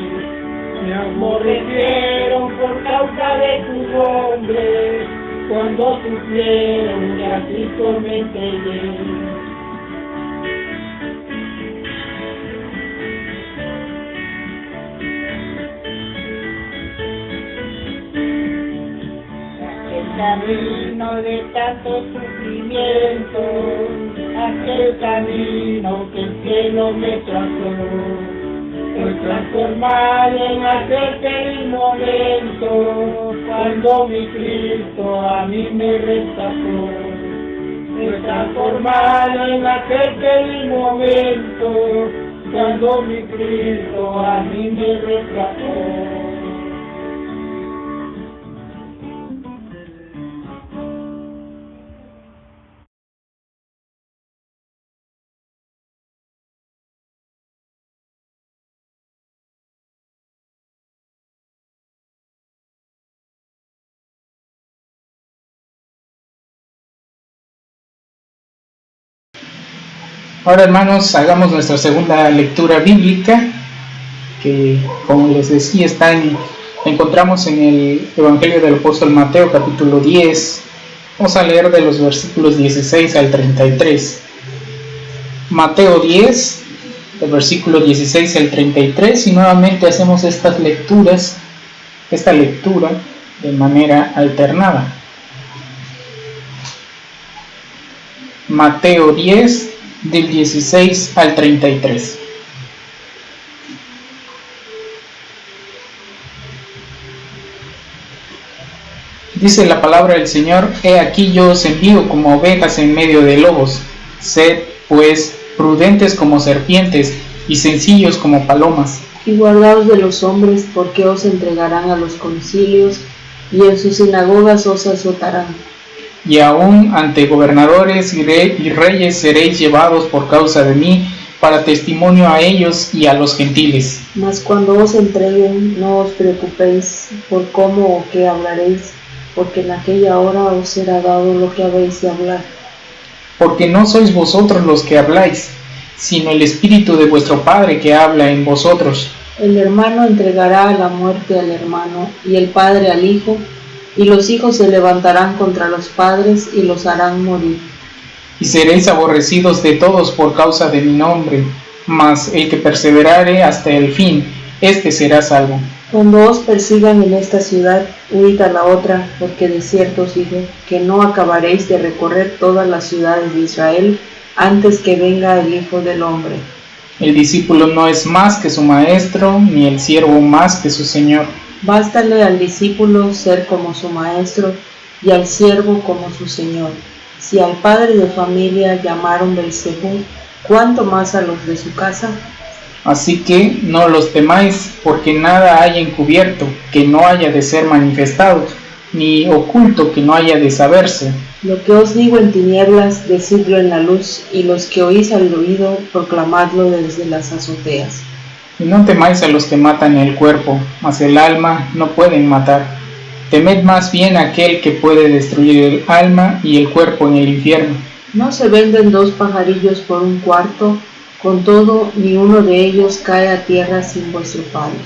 Me aborrecieron por causa de tu nombre, cuando supieron que a Cristo me entregué. Camino de tanto sufrimiento, aquel camino que el cielo me trazó, fue transformado en aquel feliz momento, cuando mi Cristo a mí me rescató. Fue transformado en aquel feliz momento, cuando mi Cristo a mí me rescató. Ahora, hermanos, hagamos nuestra segunda lectura bíblica, que, como les decía, encontramos en el Evangelio del Apóstol Mateo, capítulo 10. Vamos a leer de los versículos 16 al 33. Mateo 10, del versículo 16 al 33, y nuevamente hacemos esta lectura de manera alternada. Mateo 10, del 16 al 33. Dice la palabra del Señor: He aquí yo os envío como ovejas en medio de lobos. Sed, pues, prudentes como serpientes y sencillos como palomas. Y guardaos de los hombres, porque os entregarán a los concilios, y en sus sinagogas os azotarán. Y aún ante gobernadores y reyes seréis llevados por causa de mí, para testimonio a ellos y a los gentiles. Mas cuando os entreguen, no os preocupéis por cómo o qué hablaréis, porque en aquella hora os será dado lo que habéis de hablar. Porque no sois vosotros los que habláis, sino el Espíritu de vuestro Padre que habla en vosotros. El hermano entregará a la muerte al hermano, y el padre al hijo, y los hijos se levantarán contra los padres y los harán morir. Y seréis aborrecidos de todos por causa de mi nombre, mas el que perseverare hasta el fin, éste será salvo. Cuando os persigan en esta ciudad, huid a la otra, porque de cierto os digo que no acabaréis de recorrer todas las ciudades de Israel antes que venga el Hijo del Hombre. El discípulo no es más que su maestro, ni el siervo más que su señor. Bástale al discípulo ser como su maestro y al siervo como su señor. Si al padre de familia llamaron Beelzebú, ¿cuánto más a los de su casa? Así que no los temáis, porque nada hay encubierto que no haya de ser manifestado, ni oculto que no haya de saberse. Lo que os digo en tinieblas, decidlo en la luz, y los que oís al oído, proclamadlo desde las azoteas. Y no temáis a los que matan el cuerpo, mas el alma no pueden matar. Temed más bien a aquel que puede destruir el alma y el cuerpo en el infierno. ¿No se venden 2 pajarillos por un cuarto? Con todo, ni uno de ellos cae a tierra sin vuestro Padre.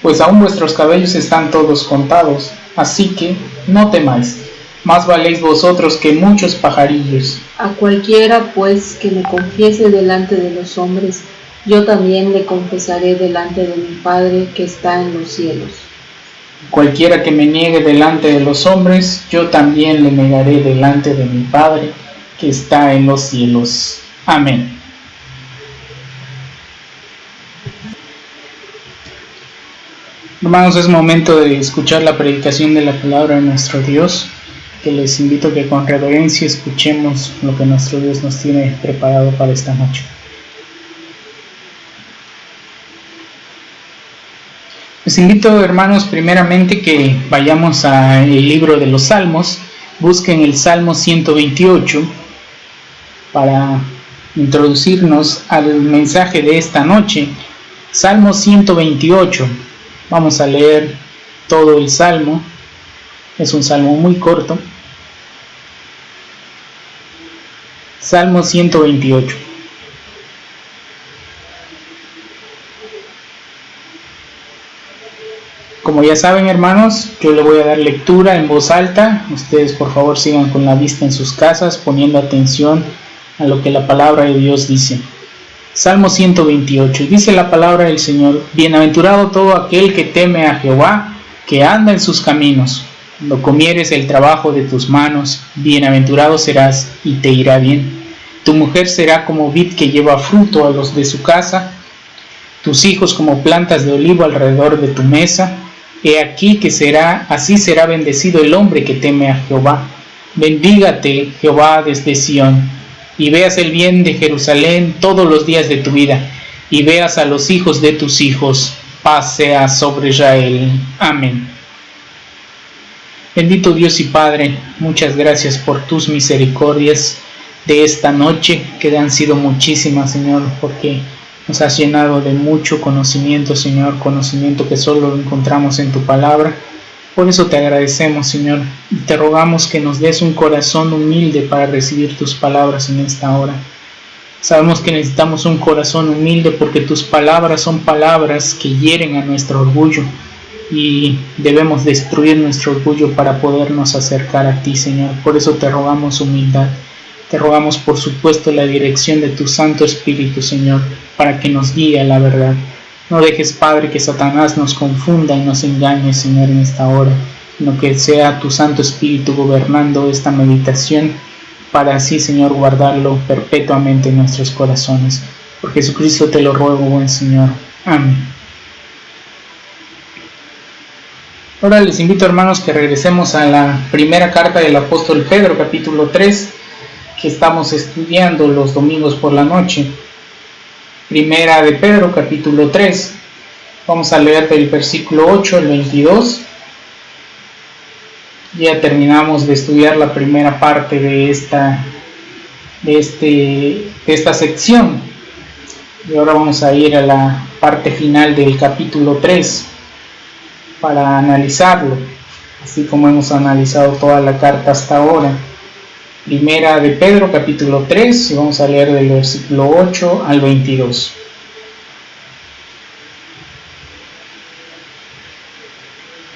Pues aún vuestros cabellos están todos contados, así que no temáis. Más valéis vosotros que muchos pajarillos. A cualquiera, pues, que me confiese delante de los hombres, yo también le confesaré delante de mi Padre que está en los cielos. Cualquiera que me niegue delante de los hombres, yo también le negaré delante de mi Padre que está en los cielos. Amén. Hermanos, es momento de escuchar la predicación de la palabra de nuestro Dios, que les invito a que con reverencia escuchemos lo que nuestro Dios nos tiene preparado para esta noche. Les invito, hermanos, primeramente que vayamos al libro de los Salmos. Busquen el Salmo 128 para introducirnos al mensaje de esta noche. Salmo 128. Vamos a leer todo el Salmo. Es un salmo muy corto. Salmo 128. Como ya saben, hermanos, yo le voy a dar lectura en voz alta. Ustedes, por favor, sigan con la vista en sus casas, poniendo atención a lo que la palabra de Dios dice. Salmo 128. Dice la palabra del Señor: Bienaventurado todo aquel que teme a Jehová, que anda en sus caminos. Cuando comieres el trabajo de tus manos, bienaventurado serás y te irá bien. Tu mujer será como vid que lleva fruto a los de su casa, tus hijos como plantas de olivo alrededor de tu mesa. He aquí que así será bendecido el hombre que teme a Jehová. Bendígate Jehová desde Sión, y veas el bien de Jerusalén todos los días de tu vida, y veas a los hijos de tus hijos. Paz sea sobre Israel. Amén. Bendito Dios y Padre, muchas gracias por tus misericordias de esta noche, que han sido muchísimas, Señor, porque nos has llenado de mucho conocimiento, Señor, conocimiento que solo encontramos en tu palabra. Por eso te agradecemos, Señor, y te rogamos que nos des un corazón humilde para recibir tus palabras en esta hora. Sabemos que necesitamos un corazón humilde porque tus palabras son palabras que hieren a nuestro orgullo y debemos destruir nuestro orgullo para podernos acercar a ti, Señor. Por eso te rogamos humildad. Te rogamos, por supuesto, la dirección de tu Santo Espíritu, Señor, para que nos guíe a la verdad. No dejes, Padre, que Satanás nos confunda y nos engañe, Señor, en esta hora, sino que sea tu Santo Espíritu gobernando esta meditación, para así, Señor, guardarlo perpetuamente en nuestros corazones. Por Jesucristo te lo ruego, buen Señor. Amén. Ahora les invito, hermanos, que regresemos a la primera carta del apóstol Pedro, capítulo 3, que estamos estudiando los domingos por la noche. Primera de Pedro, capítulo 3. Vamos a leer del versículo 8 al 22. Ya terminamos de estudiar la primera parte de esta sección. Y ahora vamos a ir a la parte final del capítulo 3 para analizarlo, así como hemos analizado toda la carta hasta ahora. Primera de Pedro, capítulo 3, y vamos a leer del versículo 8 al 22.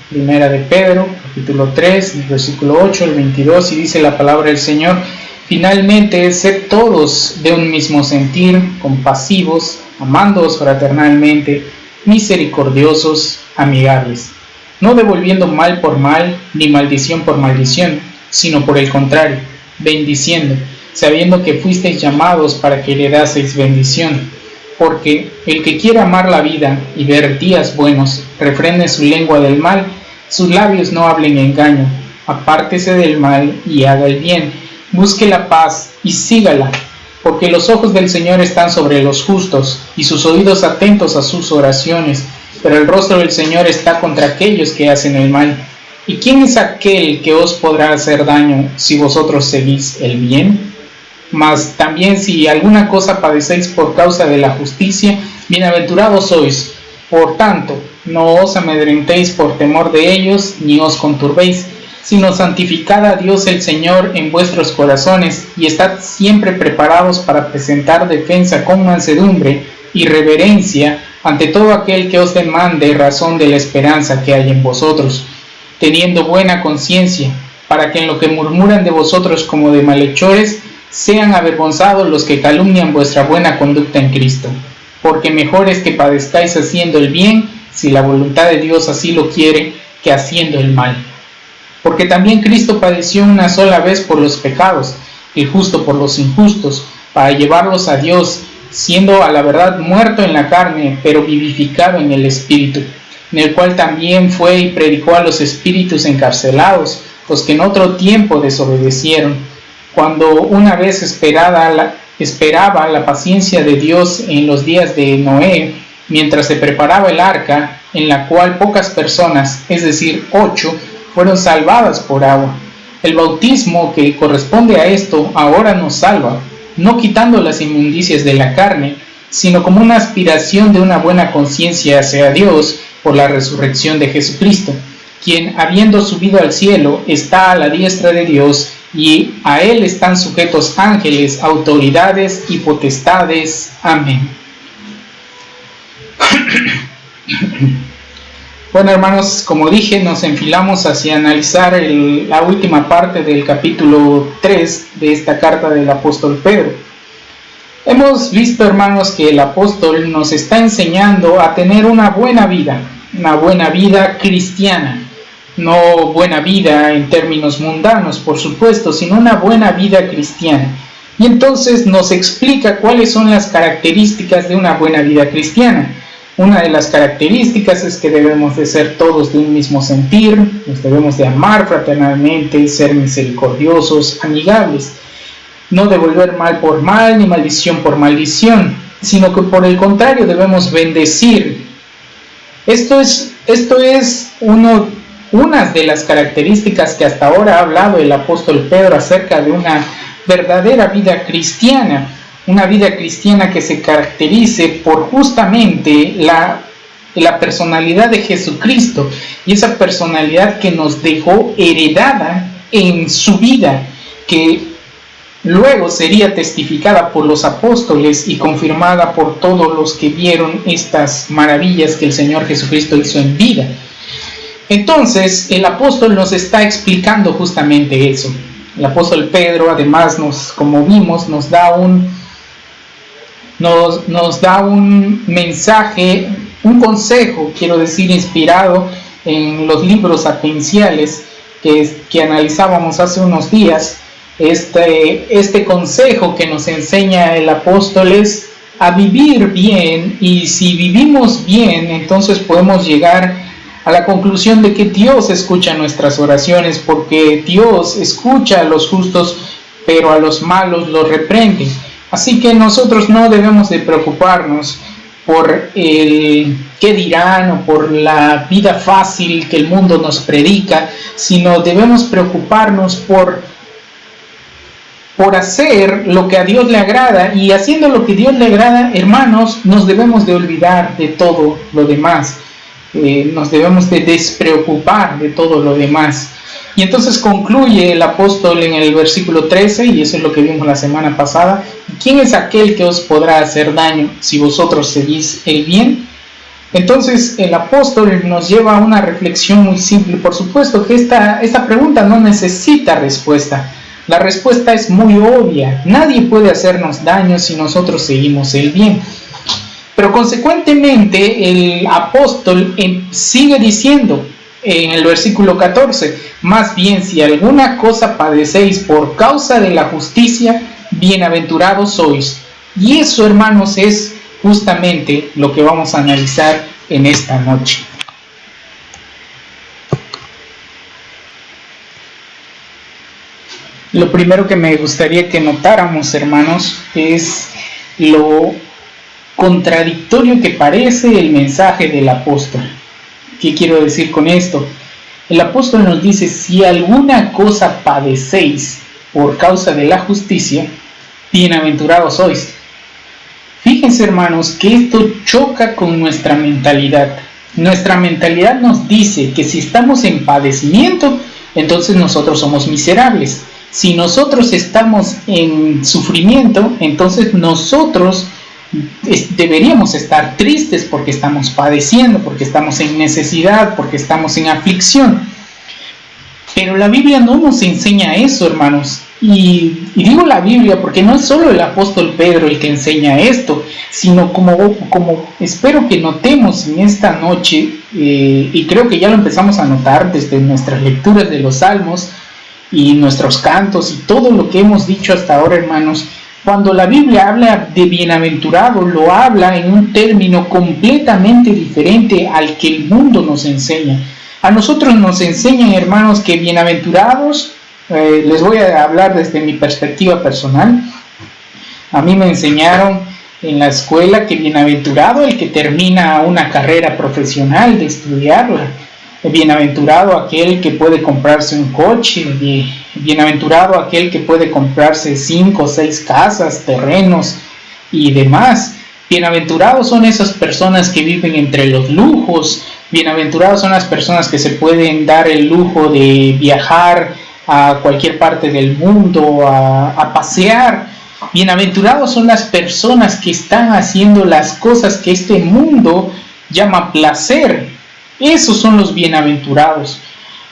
Primera de Pedro, capítulo 3, versículo 8 al 22, y dice la palabra del Señor: finalmente, sed todos de un mismo sentir, compasivos, amándoos fraternalmente, misericordiosos, amigables, no devolviendo mal por mal, ni maldición por maldición, sino por el contrario, bendiciendo, sabiendo que fuisteis llamados para que heredaseis bendición. Porque el que quiera amar la vida y ver días buenos, refrene su lengua del mal, sus labios no hablen engaño, apártese del mal y haga el bien, busque la paz y sígala, porque los ojos del Señor están sobre los justos, y sus oídos atentos a sus oraciones, pero el rostro del Señor está contra aquellos que hacen el mal. ¿Y quién es aquel que os podrá hacer daño si vosotros seguís el bien? Mas también si alguna cosa padecéis por causa de la justicia, bienaventurados sois. Por tanto, no os amedrentéis por temor de ellos, ni os conturbéis, sino santificad a Dios el Señor en vuestros corazones, y estad siempre preparados para presentar defensa con mansedumbre y reverencia ante todo aquel que os demande razón de la esperanza que hay en vosotros, teniendo buena conciencia, para que en lo que murmuran de vosotros como de malhechores, sean avergonzados los que calumnian vuestra buena conducta en Cristo. Porque mejor es que padezcáis haciendo el bien, si la voluntad de Dios así lo quiere, que haciendo el mal. Porque también Cristo padeció una sola vez por los pecados, el justo por los injustos, para llevarlos a Dios, siendo a la verdad muerto en la carne, pero vivificado en el Espíritu, en el cual también fue y predicó a los espíritus encarcelados, los que en otro tiempo desobedecieron, cuando una vez esperaba la paciencia de Dios en los días de Noé, mientras se preparaba el arca, en la cual pocas personas, es decir, 8, fueron salvadas por agua. El bautismo que corresponde a esto ahora nos salva, no quitando las inmundicias de la carne, sino como una aspiración de una buena conciencia hacia Dios por la resurrección de Jesucristo, quien, habiendo subido al cielo, está a la diestra de Dios, y a él están sujetos ángeles, autoridades y potestades. Amén. Bueno, hermanos, como dije, nos enfilamos hacia analizar la última parte del capítulo 3 de esta carta del apóstol Pedro. Hemos visto, hermanos, que el apóstol nos está enseñando a tener una buena vida cristiana. No buena vida en términos mundanos, por supuesto, sino una buena vida cristiana. Y entonces nos explica cuáles son las características de una buena vida cristiana. Una de las características es que debemos de ser todos de un mismo sentir, nos debemos de amar fraternalmente, ser misericordiosos, amigables, no devolver mal por mal ni maldición por maldición, sino que por el contrario debemos bendecir. Esto es una de las características que hasta ahora ha hablado el apóstol Pedro acerca de una verdadera vida cristiana. Una vida cristiana que se caracterice por justamente la personalidad de Jesucristo, y esa personalidad que nos dejó heredada en su vida, que luego sería testificada por los apóstoles y confirmada por todos los que vieron estas maravillas que el Señor Jesucristo hizo en vida. Entonces, el apóstol nos está explicando justamente eso. El apóstol Pedro, además, como vimos, nos da un mensaje, un consejo, quiero decir, inspirado en los libros sapienciales que analizábamos hace unos días. Este consejo que nos enseña el apóstol es a vivir bien, y si vivimos bien, entonces podemos llegar a la conclusión de que Dios escucha nuestras oraciones, porque Dios escucha a los justos, pero a los malos los reprende. Así que nosotros no debemos de preocuparnos por el qué dirán o por la vida fácil que el mundo nos predica, sino debemos preocuparnos por hacer lo que a Dios le agrada, y haciendo lo que a Dios le agrada, hermanos, nos debemos de olvidar de todo lo demás, nos debemos de despreocupar de todo lo demás. Y entonces concluye el apóstol en el versículo 13, y eso es lo que vimos la semana pasada: ¿quién es aquel que os podrá hacer daño si vosotros seguís el bien? Entonces el apóstol nos lleva a una reflexión muy simple. Por supuesto que esta pregunta no necesita respuesta. La respuesta es muy obvia: nadie puede hacernos daño si nosotros seguimos el bien. Pero consecuentemente el apóstol sigue diciendo en el versículo 14: más bien, si alguna cosa padecéis por causa de la justicia, bienaventurados sois. Y eso, hermanos, es justamente lo que vamos a analizar en esta noche. Lo primero que me gustaría que notáramos, hermanos, es lo contradictorio que parece el mensaje del apóstol. ¿Qué quiero decir con esto? El apóstol nos dice: si alguna cosa padecéis por causa de la justicia, bienaventurados sois. Fíjense, hermanos, que esto choca con nuestra mentalidad. Nuestra mentalidad nos dice que si estamos en padecimiento, entonces nosotros somos miserables. Si nosotros estamos en sufrimiento, entonces nosotros deberíamos estar tristes porque estamos padeciendo, porque estamos en necesidad, porque estamos en aflicción. Pero la Biblia no nos enseña eso, hermanos. Y digo la Biblia porque no es solo el apóstol Pedro el que enseña esto, sino como espero que notemos en esta noche, y creo que ya lo empezamos a notar desde nuestras lecturas de los Salmos y nuestros cantos y todo lo que hemos dicho hasta ahora, hermanos. Cuando la Biblia habla de bienaventurado, lo habla en un término completamente diferente al que el mundo nos enseña. A nosotros nos enseñan, hermanos, que bienaventurados, les voy a hablar desde mi perspectiva personal. A mí me enseñaron en la escuela que bienaventurado el que termina una carrera profesional de estudiarla. Bienaventurado aquel que puede comprarse un coche, bienaventurado aquel que puede comprarse 5 o 6 casas, terrenos y demás. Bienaventurados son esas personas que viven entre los lujos. Bienaventurados son las personas que se pueden dar el lujo de viajar a cualquier parte del mundo, a pasear. Bienaventurados son las personas que están haciendo las cosas que este mundo llama placer. Esos son los bienaventurados.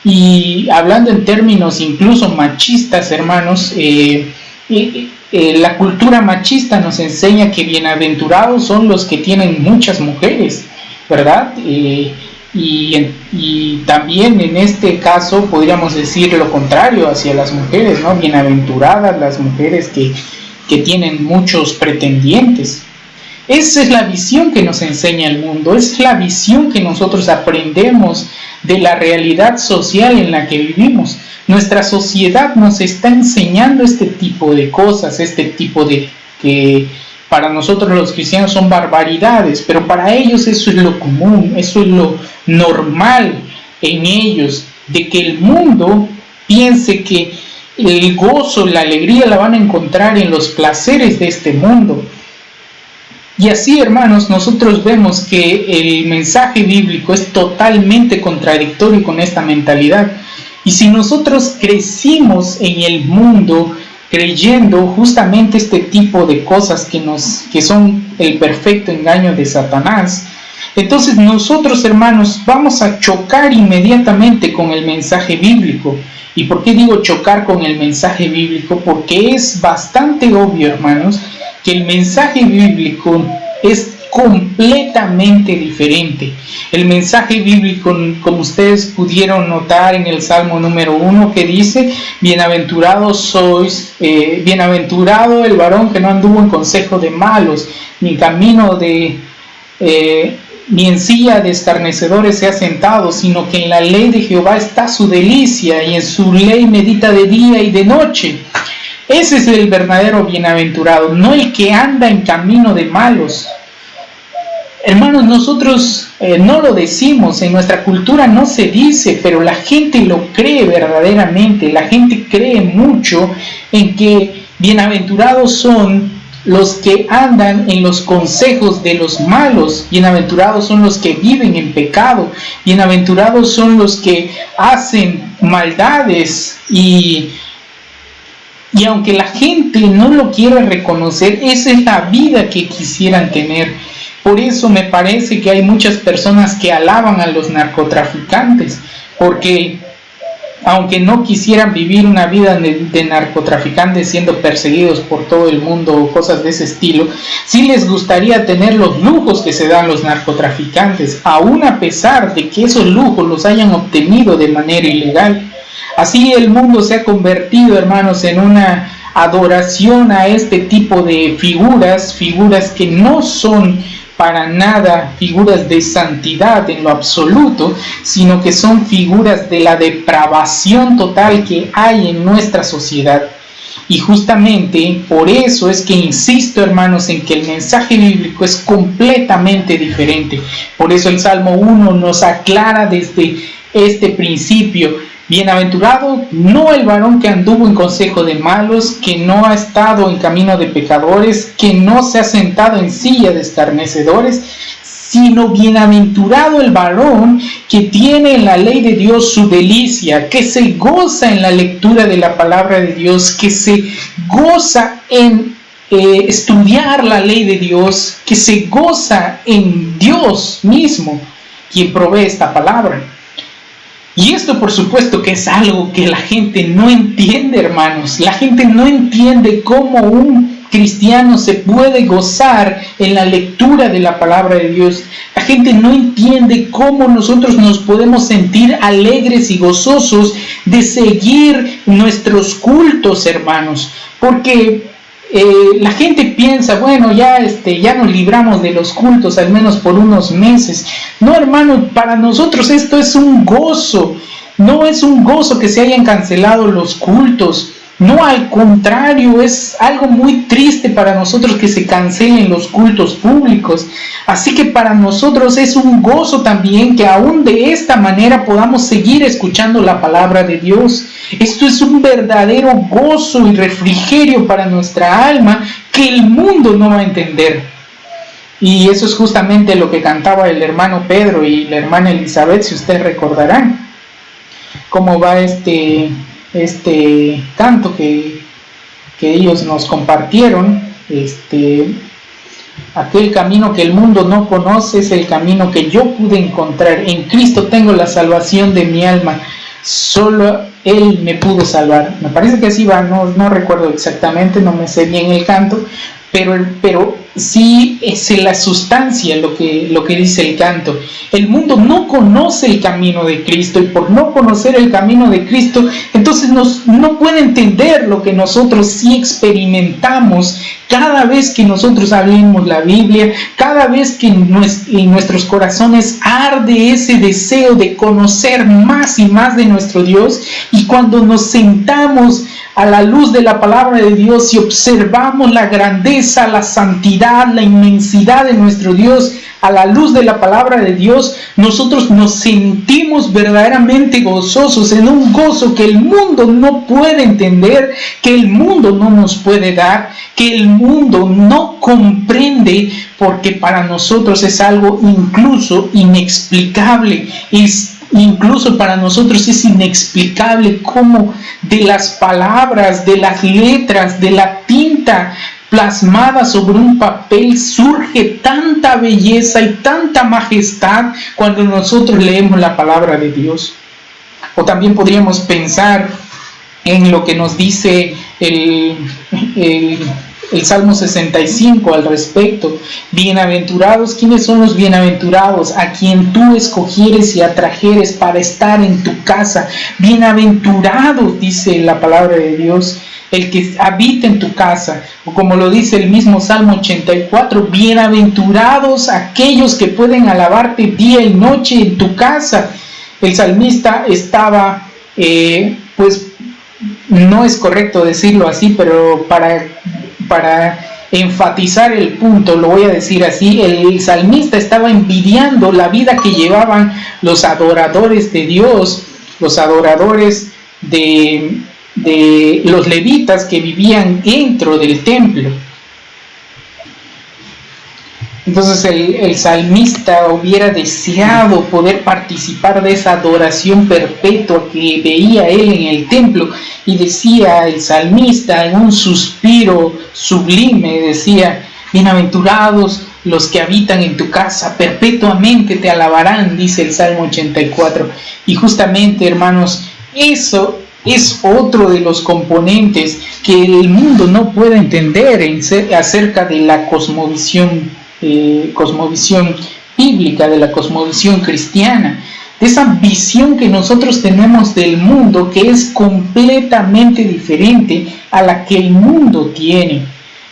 Y hablando en términos incluso machistas, hermanos, la cultura machista nos enseña que bienaventurados son los que tienen muchas mujeres, ¿verdad? Y también en este caso podríamos decir lo contrario hacia las mujeres, ¿no? Bienaventuradas las mujeres que tienen muchos pretendientes. Esa es la visión que nos enseña el mundo, es la visión que nosotros aprendemos de la realidad social en la que vivimos. Nuestra sociedad nos está enseñando este tipo de cosas, este tipo de que para nosotros los cristianos son barbaridades, pero para ellos eso es lo común, eso es lo normal en ellos, de que el mundo piense que el gozo, la alegría la van a encontrar en los placeres de este mundo. Y así, hermanos, nosotros vemos que el mensaje bíblico es totalmente contradictorio con esta mentalidad. Y si nosotros crecimos en el mundo creyendo justamente este tipo de cosas que son el perfecto engaño de Satanás, entonces nosotros, hermanos, vamos a chocar inmediatamente con el mensaje bíblico. ¿Y por qué digo chocar con el mensaje bíblico? Porque es bastante obvio, hermanos, que el mensaje bíblico es completamente diferente. El mensaje bíblico, como ustedes pudieron notar en el Salmo número 1, que dice: bienaventurado el varón que no anduvo en consejo de malos, ni camino ni en silla de escarnecedores se ha sentado, sino que en la ley de Jehová está su delicia, y en su ley medita de día y de noche. Ese es el verdadero bienaventurado, no el que anda en camino de malos. Hermanos, nosotros no lo decimos, en nuestra cultura no se dice, pero la gente lo cree verdaderamente. La gente cree mucho en que bienaventurados son los que andan en los consejos de los malos, bienaventurados son los que viven en pecado, bienaventurados son los que hacen maldades, y aunque la gente no lo quiera reconocer, esa es la vida que quisieran tener. Por eso me parece que hay muchas personas que alaban a los narcotraficantes, porque aunque no quisieran vivir una vida de narcotraficantes siendo perseguidos por todo el mundo o cosas de ese estilo, sí les gustaría tener los lujos que se dan los narcotraficantes, aún a pesar de que esos lujos los hayan obtenido de manera ilegal. Así el mundo se ha convertido, hermanos, en una adoración a este tipo de figuras que no son para nada figuras de santidad en lo absoluto, sino que son figuras de la depravación total que hay en nuestra sociedad. Y justamente por eso es que insisto, hermanos, en que el mensaje bíblico es completamente diferente. Por eso el Salmo 1 nos aclara desde este principio: bienaventurado no el varón que anduvo en consejo de malos, que no ha estado en camino de pecadores, que no se ha sentado en silla de escarnecedores, sino bienaventurado el varón que tiene en la ley de Dios su delicia, que se goza en la lectura de la palabra de Dios, que se goza en estudiar la ley de Dios, que se goza en Dios mismo, quien provee esta palabra. Y esto, por supuesto, que es algo que la gente no entiende, hermanos. La gente no entiende cómo un cristiano se puede gozar en la lectura de la palabra de Dios. La gente no entiende cómo nosotros nos podemos sentir alegres y gozosos de seguir nuestros cultos, hermanos. Porque la gente piensa, bueno, ya nos libramos de los cultos al menos por unos meses. No, hermano, para nosotros esto es un gozo. No es un gozo que se hayan cancelado los cultos. No, al contrario, es algo muy triste para nosotros que se cancelen los cultos públicos. Así que para nosotros es un gozo también que aún de esta manera podamos seguir escuchando la palabra de Dios. Esto es un verdadero gozo y refrigerio para nuestra alma que el mundo no va a entender. Y eso es justamente lo que cantaba el hermano Pedro y la hermana Elizabeth, si ustedes recordarán cómo va este canto que ellos nos compartieron. Aquel camino que el mundo no conoce es el camino que yo pude encontrar. En Cristo tengo la salvación de mi alma. Solo Él me pudo salvar. Me parece que así va, no recuerdo exactamente, no me sé bien el canto, pero sí es la sustancia lo que dice el canto. El mundo no conoce el camino de Cristo, y por no conocer el camino de Cristo, entonces no puede entender lo que nosotros sí experimentamos cada vez que nosotros abrimos la Biblia, cada vez que en nuestros corazones arde ese deseo de conocer más y más de nuestro Dios. Y cuando nos sentamos a la luz de la palabra de Dios y observamos la grandeza, la santidad, la inmensidad de nuestro Dios a la luz de la palabra de Dios, nosotros nos sentimos verdaderamente gozosos, en un gozo que el mundo no puede entender, que el mundo no nos puede dar, que el mundo no comprende, porque para nosotros es algo incluso inexplicable. Incluso para nosotros es inexplicable cómo de las palabras, de las letras, de la tinta plasmada sobre un papel surge tanta belleza y tanta majestad cuando nosotros leemos la palabra de Dios. O también podríamos pensar en lo que nos dice el Salmo 65 al respecto. Bienaventurados, ¿quiénes son los bienaventurados? A quien tú escogieres y atrajeres para estar en tu casa. Bienaventurados, dice la palabra de Dios, el que habita en tu casa. O como lo dice el mismo Salmo 84, bienaventurados aquellos que pueden alabarte día y noche en tu casa. El salmista estaba, pues no es correcto decirlo así, pero para enfatizar el punto, lo voy a decir así, el salmista estaba envidiando la vida que llevaban los adoradores de Dios, los adoradores de los levitas que vivían dentro del templo. Entonces el salmista hubiera deseado poder participar de esa adoración perpetua que veía él en el templo, y decía el salmista en un suspiro sublime, decía: bienaventurados los que habitan en tu casa, perpetuamente te alabarán, dice el Salmo 84. Y justamente, hermanos, eso es otro de los componentes que el mundo no puede entender acerca de la cosmovisión bíblica, de la cosmovisión cristiana, de esa visión que nosotros tenemos del mundo, que es completamente diferente a la que el mundo tiene.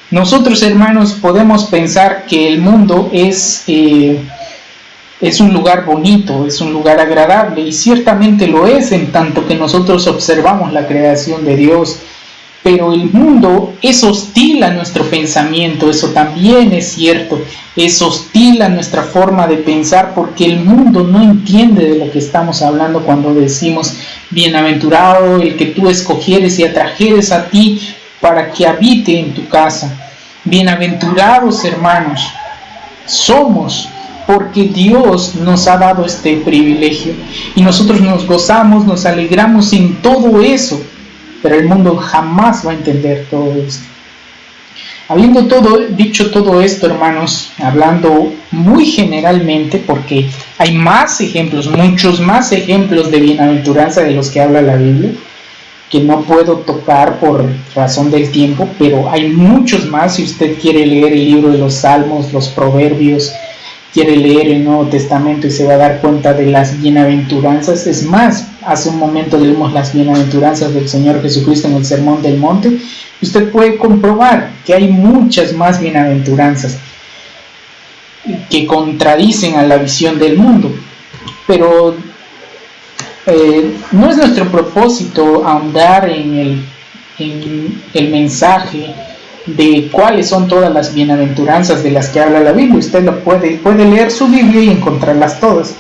Nosotros, hermanos, podemos pensar que el mundo es un lugar bonito, es un lugar agradable, y ciertamente lo es en tanto que nosotros observamos la creación de Dios. Pero el mundo es hostil a nuestro pensamiento, eso también es cierto, es hostil a nuestra forma de pensar, porque el mundo no entiende de lo que estamos hablando cuando decimos: bienaventurado el que tú escogieres y atrajeres a ti para que habite en tu casa. Bienaventurados, hermanos, somos, porque Dios nos ha dado este privilegio y nosotros nos gozamos, nos alegramos en todo eso. Pero el mundo jamás va a entender todo esto. Habiendo dicho todo esto, hermanos, hablando muy generalmente, porque hay más ejemplos, muchos más ejemplos de bienaventuranza de los que habla la Biblia, que no puedo tocar por razón del tiempo, pero hay muchos más. Si usted quiere leer el libro de los Salmos, los Proverbios, quiere leer el Nuevo Testamento y se va a dar cuenta de las bienaventuranzas. Es más, hace un momento leímos las bienaventuranzas del Señor Jesucristo en el Sermón del Monte. Usted puede comprobar que hay muchas más bienaventuranzas que contradicen a la visión del mundo. Pero no es nuestro propósito ahondar en el mensaje de cuáles son todas las bienaventuranzas de las que habla la Biblia. Usted lo puede leer su Biblia y encontrarlas todas.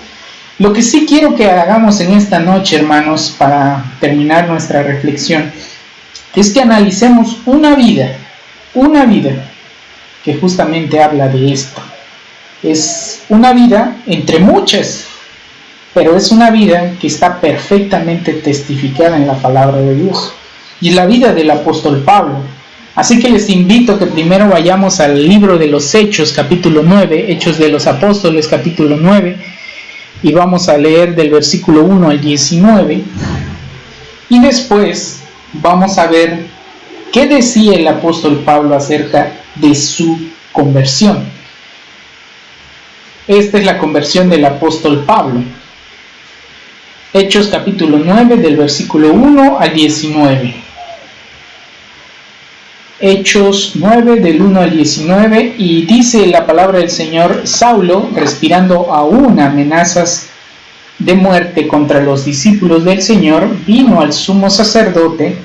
Lo que sí quiero que hagamos en esta noche, hermanos, para terminar nuestra reflexión, es que analicemos una vida que justamente habla de esto. Es una vida entre muchas, pero es una vida que está perfectamente testificada en la palabra de Dios. Y es la vida del apóstol Pablo. Así que les invito a que primero vayamos al libro de los Hechos, capítulo 9, Hechos de los Apóstoles, capítulo 9, y vamos a leer del versículo 1 al 19, y después vamos a ver qué decía el apóstol Pablo acerca de su conversión. Esta es la conversión del apóstol Pablo. Hechos capítulo 9, del versículo 1 al 19. Hechos 9 del 1 al 19, y dice la palabra del Señor: Saulo, respirando aún amenazas de muerte contra los discípulos del Señor, vino al sumo sacerdote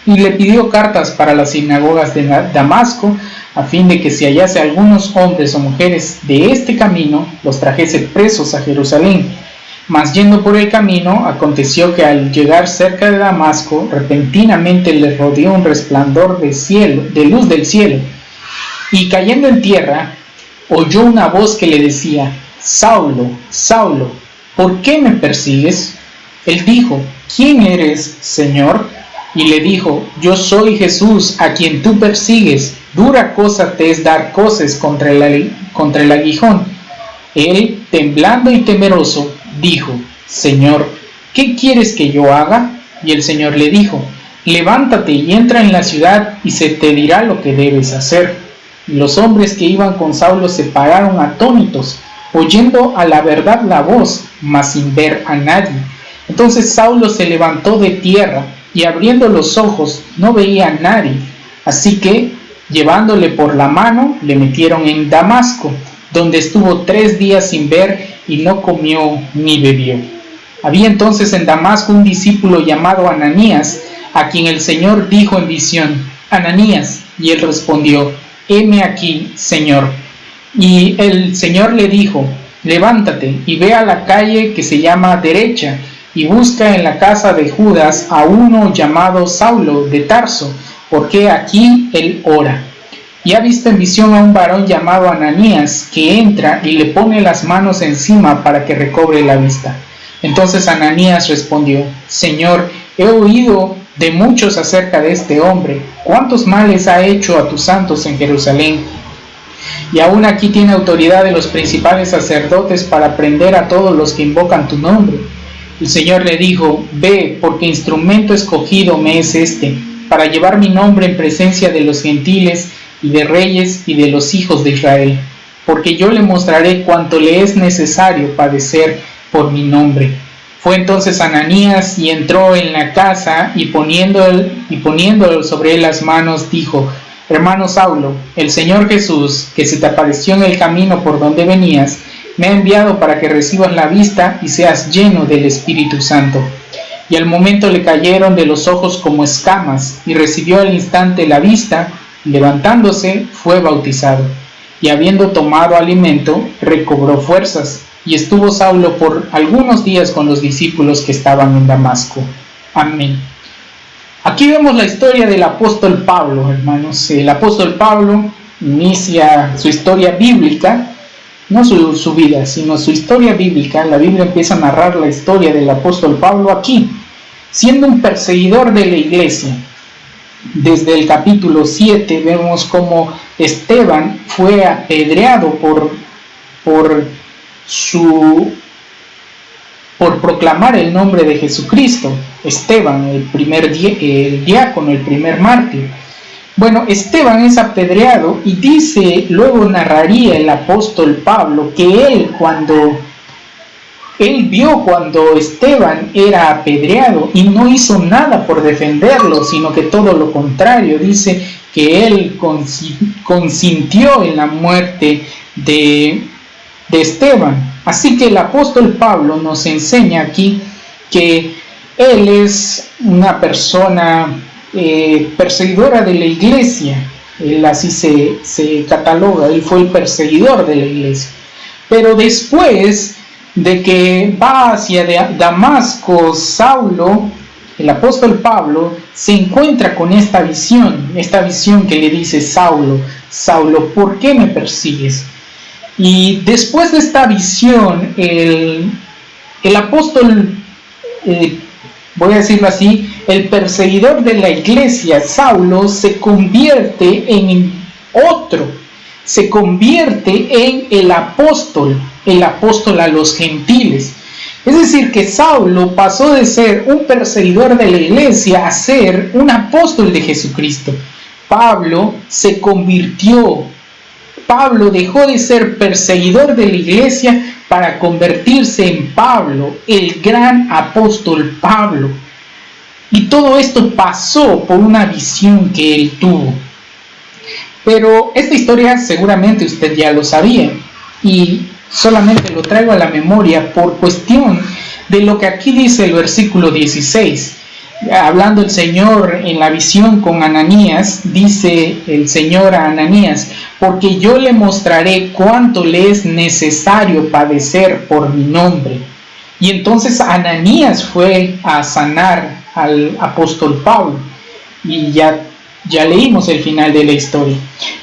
y le pidió cartas para las sinagogas de Damasco, a fin de que si hallase algunos hombres o mujeres de este camino, los trajese presos a Jerusalén. Mas yendo por el camino, aconteció que al llegar cerca de Damasco, repentinamente le rodeó un resplandor de luz del cielo, y cayendo en tierra, oyó una voz que le decía: Saulo, Saulo, ¿por qué me persigues? Él dijo, ¿quién eres, Señor? Y le dijo, yo soy Jesús, a quien tú persigues. Dura cosa te es dar coces contra el aguijón. Él, temblando y temeroso, dijo, Señor, ¿qué quieres que yo haga? Y el Señor le dijo, levántate y entra en la ciudad y se te dirá lo que debes hacer. Y los hombres que iban con Saulo se pararon atónitos, oyendo a la verdad la voz, mas sin ver a nadie. Entonces Saulo se levantó de tierra y abriendo los ojos no veía a nadie. Así que, llevándole por la mano, le metieron en Damasco, donde estuvo 3 días sin ver y no comió ni bebió. Había entonces en Damasco un discípulo llamado Ananías, a quien el Señor dijo en visión, Ananías, y él respondió, heme aquí, Señor. Y el Señor le dijo, levántate y ve a la calle que se llama Derecha, y busca en la casa de Judas a uno llamado Saulo de Tarso, porque aquí él ora. Y ha visto en visión a un varón llamado Ananías, que entra y le pone las manos encima para que recobre la vista. Entonces Ananías respondió, Señor, he oído de muchos acerca de este hombre, cuántos males ha hecho a tus santos en Jerusalén. Y aún aquí tiene autoridad de los principales sacerdotes para prender a todos los que invocan tu nombre. El Señor le dijo, ve, porque instrumento escogido me es este, para llevar mi nombre en presencia de los gentiles y de reyes y de los hijos de Israel, porque yo le mostraré cuánto le es necesario padecer por mi nombre. Fue entonces Ananías y entró en la casa y poniéndolo sobre él las manos, dijo, hermano Saulo, el Señor Jesús, que se te apareció en el camino por donde venías, me ha enviado para que recibas la vista y seas lleno del Espíritu Santo. Y al momento le cayeron de los ojos como escamas, y recibió al instante la vista, y levantándose fue bautizado. Y habiendo tomado alimento, recobró fuerzas, y estuvo Saulo por algunos días con los discípulos que estaban en Damasco. Amén. Aquí vemos la historia del apóstol Pablo, hermanos. El apóstol Pablo inicia su historia bíblica, no su vida, sino su historia bíblica. La Biblia empieza a narrar la historia del apóstol Pablo aquí, siendo un perseguidor de la iglesia. Desde el capítulo 7 vemos cómo Esteban fue apedreado por proclamar el nombre de Jesucristo. Esteban, el diácono, el primer mártir. Bueno, Esteban es apedreado y dice, luego narraría el apóstol Pablo que cuando Esteban era apedreado y no hizo nada por defenderlo, sino que todo lo contrario, dice que él consintió en la muerte de Esteban. Así que el apóstol Pablo nos enseña aquí que él es una persona perseguidora de la iglesia. Él así se cataloga, él fue el perseguidor de la iglesia. Pero después de que va hacia Damasco, Saulo, el apóstol Pablo, se encuentra con esta visión que le dice, Saulo, Saulo, ¿por qué me persigues? Y después de esta visión, el apóstol, voy a decirlo así, el perseguidor de la iglesia, Saulo, se convierte en otro, se convierte en el apóstol a los gentiles. Es decir, que Saulo pasó de ser un perseguidor de la iglesia a ser un apóstol de Jesucristo. Pablo dejó de ser perseguidor de la iglesia para convertirse en Pablo, el gran apóstol Pablo. Y todo esto pasó por una visión que él tuvo. Pero esta historia seguramente usted ya lo sabía, y solamente lo traigo a la memoria por cuestión de lo que aquí dice el versículo 16. Hablando el Señor en la visión con Ananías, dice el Señor a Ananías, porque yo le mostraré cuánto le es necesario padecer por mi nombre. Y entonces Ananías fue a sanar al apóstol Pablo, y ya Ya leímos el final de la historia.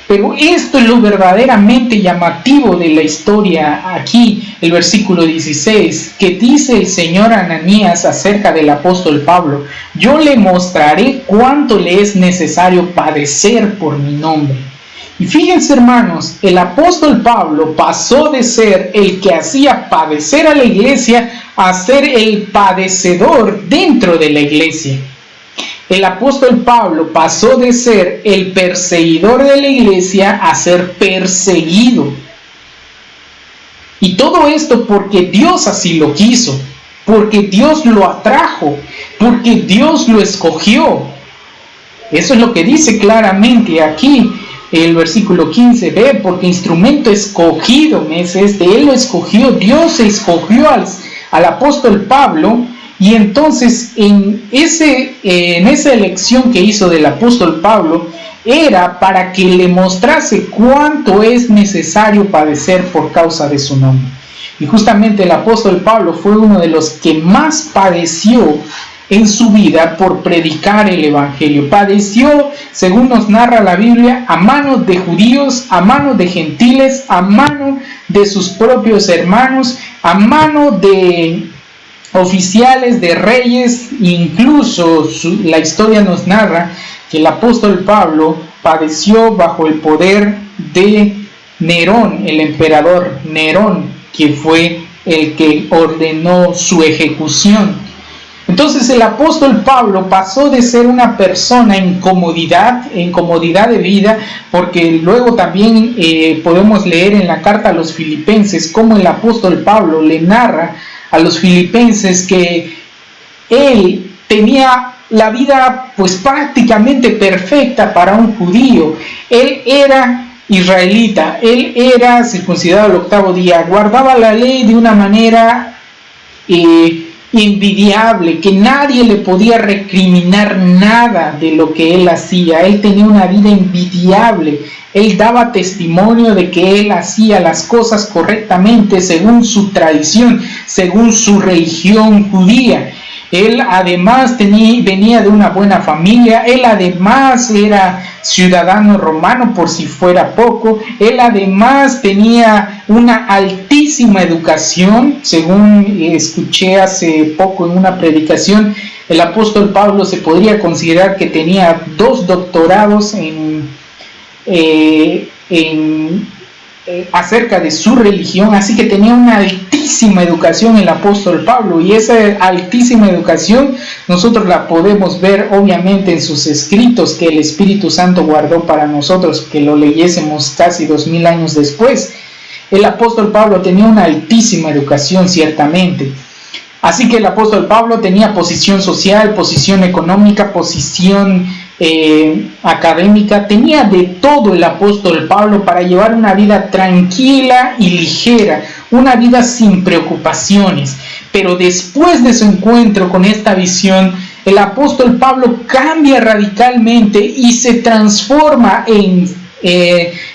Pero esto es lo verdaderamente llamativo de la historia aquí, el versículo 16, que dice el Señor a Ananías acerca del apóstol Pablo: yo le mostraré cuánto le es necesario padecer por mi nombre. Y fíjense, hermanos, el apóstol Pablo pasó de ser el que hacía padecer a la iglesia a ser el padecedor dentro de la iglesia. El apóstol Pablo pasó de ser el perseguidor de la iglesia a ser perseguido. Y todo esto porque Dios así lo quiso, porque Dios lo atrajo, porque Dios lo escogió. Eso es lo que dice claramente aquí el versículo 15, ve, porque instrumento escogido me es este, Él lo escogió, Dios escogió al apóstol Pablo. Y entonces en esa elección que hizo del apóstol Pablo era para que le mostrase cuánto es necesario padecer por causa de su nombre. Y justamente el apóstol Pablo fue uno de los que más padeció en su vida por predicar el evangelio. Padeció, según nos narra la Biblia, a manos de judíos, a manos de gentiles, a manos de sus propios hermanos, a manos de oficiales, de reyes. Incluso la historia nos narra que el apóstol Pablo padeció bajo el poder de Nerón, el emperador Nerón, que fue el que ordenó su ejecución. Entonces el apóstol Pablo pasó de ser una persona en comodidad de vida, porque luego también podemos leer en la carta a los filipenses cómo el apóstol Pablo le narra a los filipenses que él tenía la vida pues prácticamente perfecta para un judío. Él era israelita, él era circuncidado al 8º día, guardaba la ley de una manera envidiable, que nadie le podía recriminar nada de lo que él hacía. Él tenía una vida envidiable. Él daba testimonio de que él hacía las cosas correctamente según su tradición, según su religión judía. Él además venía de una buena familia, él además era ciudadano romano por si fuera poco, él además tenía una altísima educación, según escuché hace poco en una predicación. El apóstol Pablo se podría considerar que tenía 2 doctorados acerca de su religión, así que tenía una altísima educación el apóstol Pablo, y esa altísima educación nosotros la podemos ver obviamente en sus escritos que el Espíritu Santo guardó para nosotros, que lo leyésemos casi 2000 años después. El apóstol Pablo tenía una altísima educación, ciertamente. Así que el apóstol Pablo tenía posición social, posición económica, posición académica, tenía de todo el apóstol Pablo para llevar una vida tranquila y ligera, una vida sin preocupaciones. Pero después de su encuentro con esta visión, el apóstol Pablo cambia radicalmente y se transforma en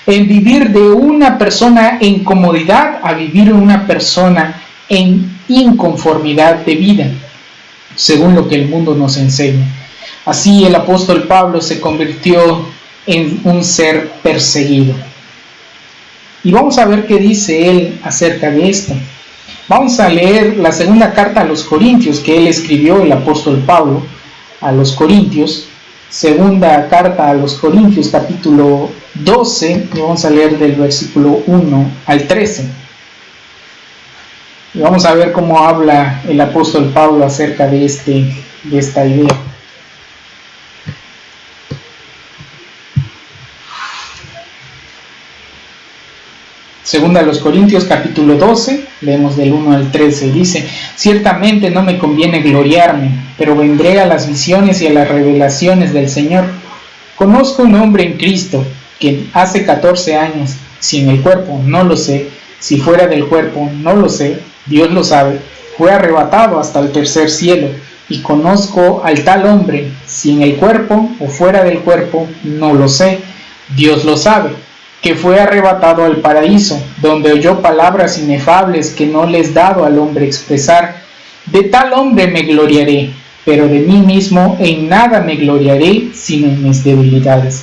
vivir de una persona en comodidad a vivir una persona en inconformidad de vida, según lo que el mundo nos enseña. Así el apóstol Pablo se convirtió en un ser perseguido. Y vamos a ver qué dice él acerca de esto. Vamos a leer la segunda carta a los Corintios que él escribió, el apóstol Pablo, a los Corintios. Segunda carta a los Corintios, capítulo 12, y vamos a leer del versículo 1 al 13. Y vamos a ver cómo habla el apóstol Pablo acerca de esta idea. Segunda a los Corintios, capítulo 12, leemos del 1 al 13, dice: ciertamente no me conviene gloriarme, pero vendré a las visiones y a las revelaciones del Señor. Conozco un hombre en Cristo, que hace 14 años, si en el cuerpo, no lo sé, si fuera del cuerpo, no lo sé, Dios lo sabe, fue arrebatado hasta el tercer cielo. Y conozco al tal hombre, si en el cuerpo o fuera del cuerpo, no lo sé, Dios lo sabe, que fue arrebatado al paraíso, donde oyó palabras inefables que no les dado al hombre expresar. De tal hombre me gloriaré, pero de mí mismo en nada me gloriaré sino en mis debilidades.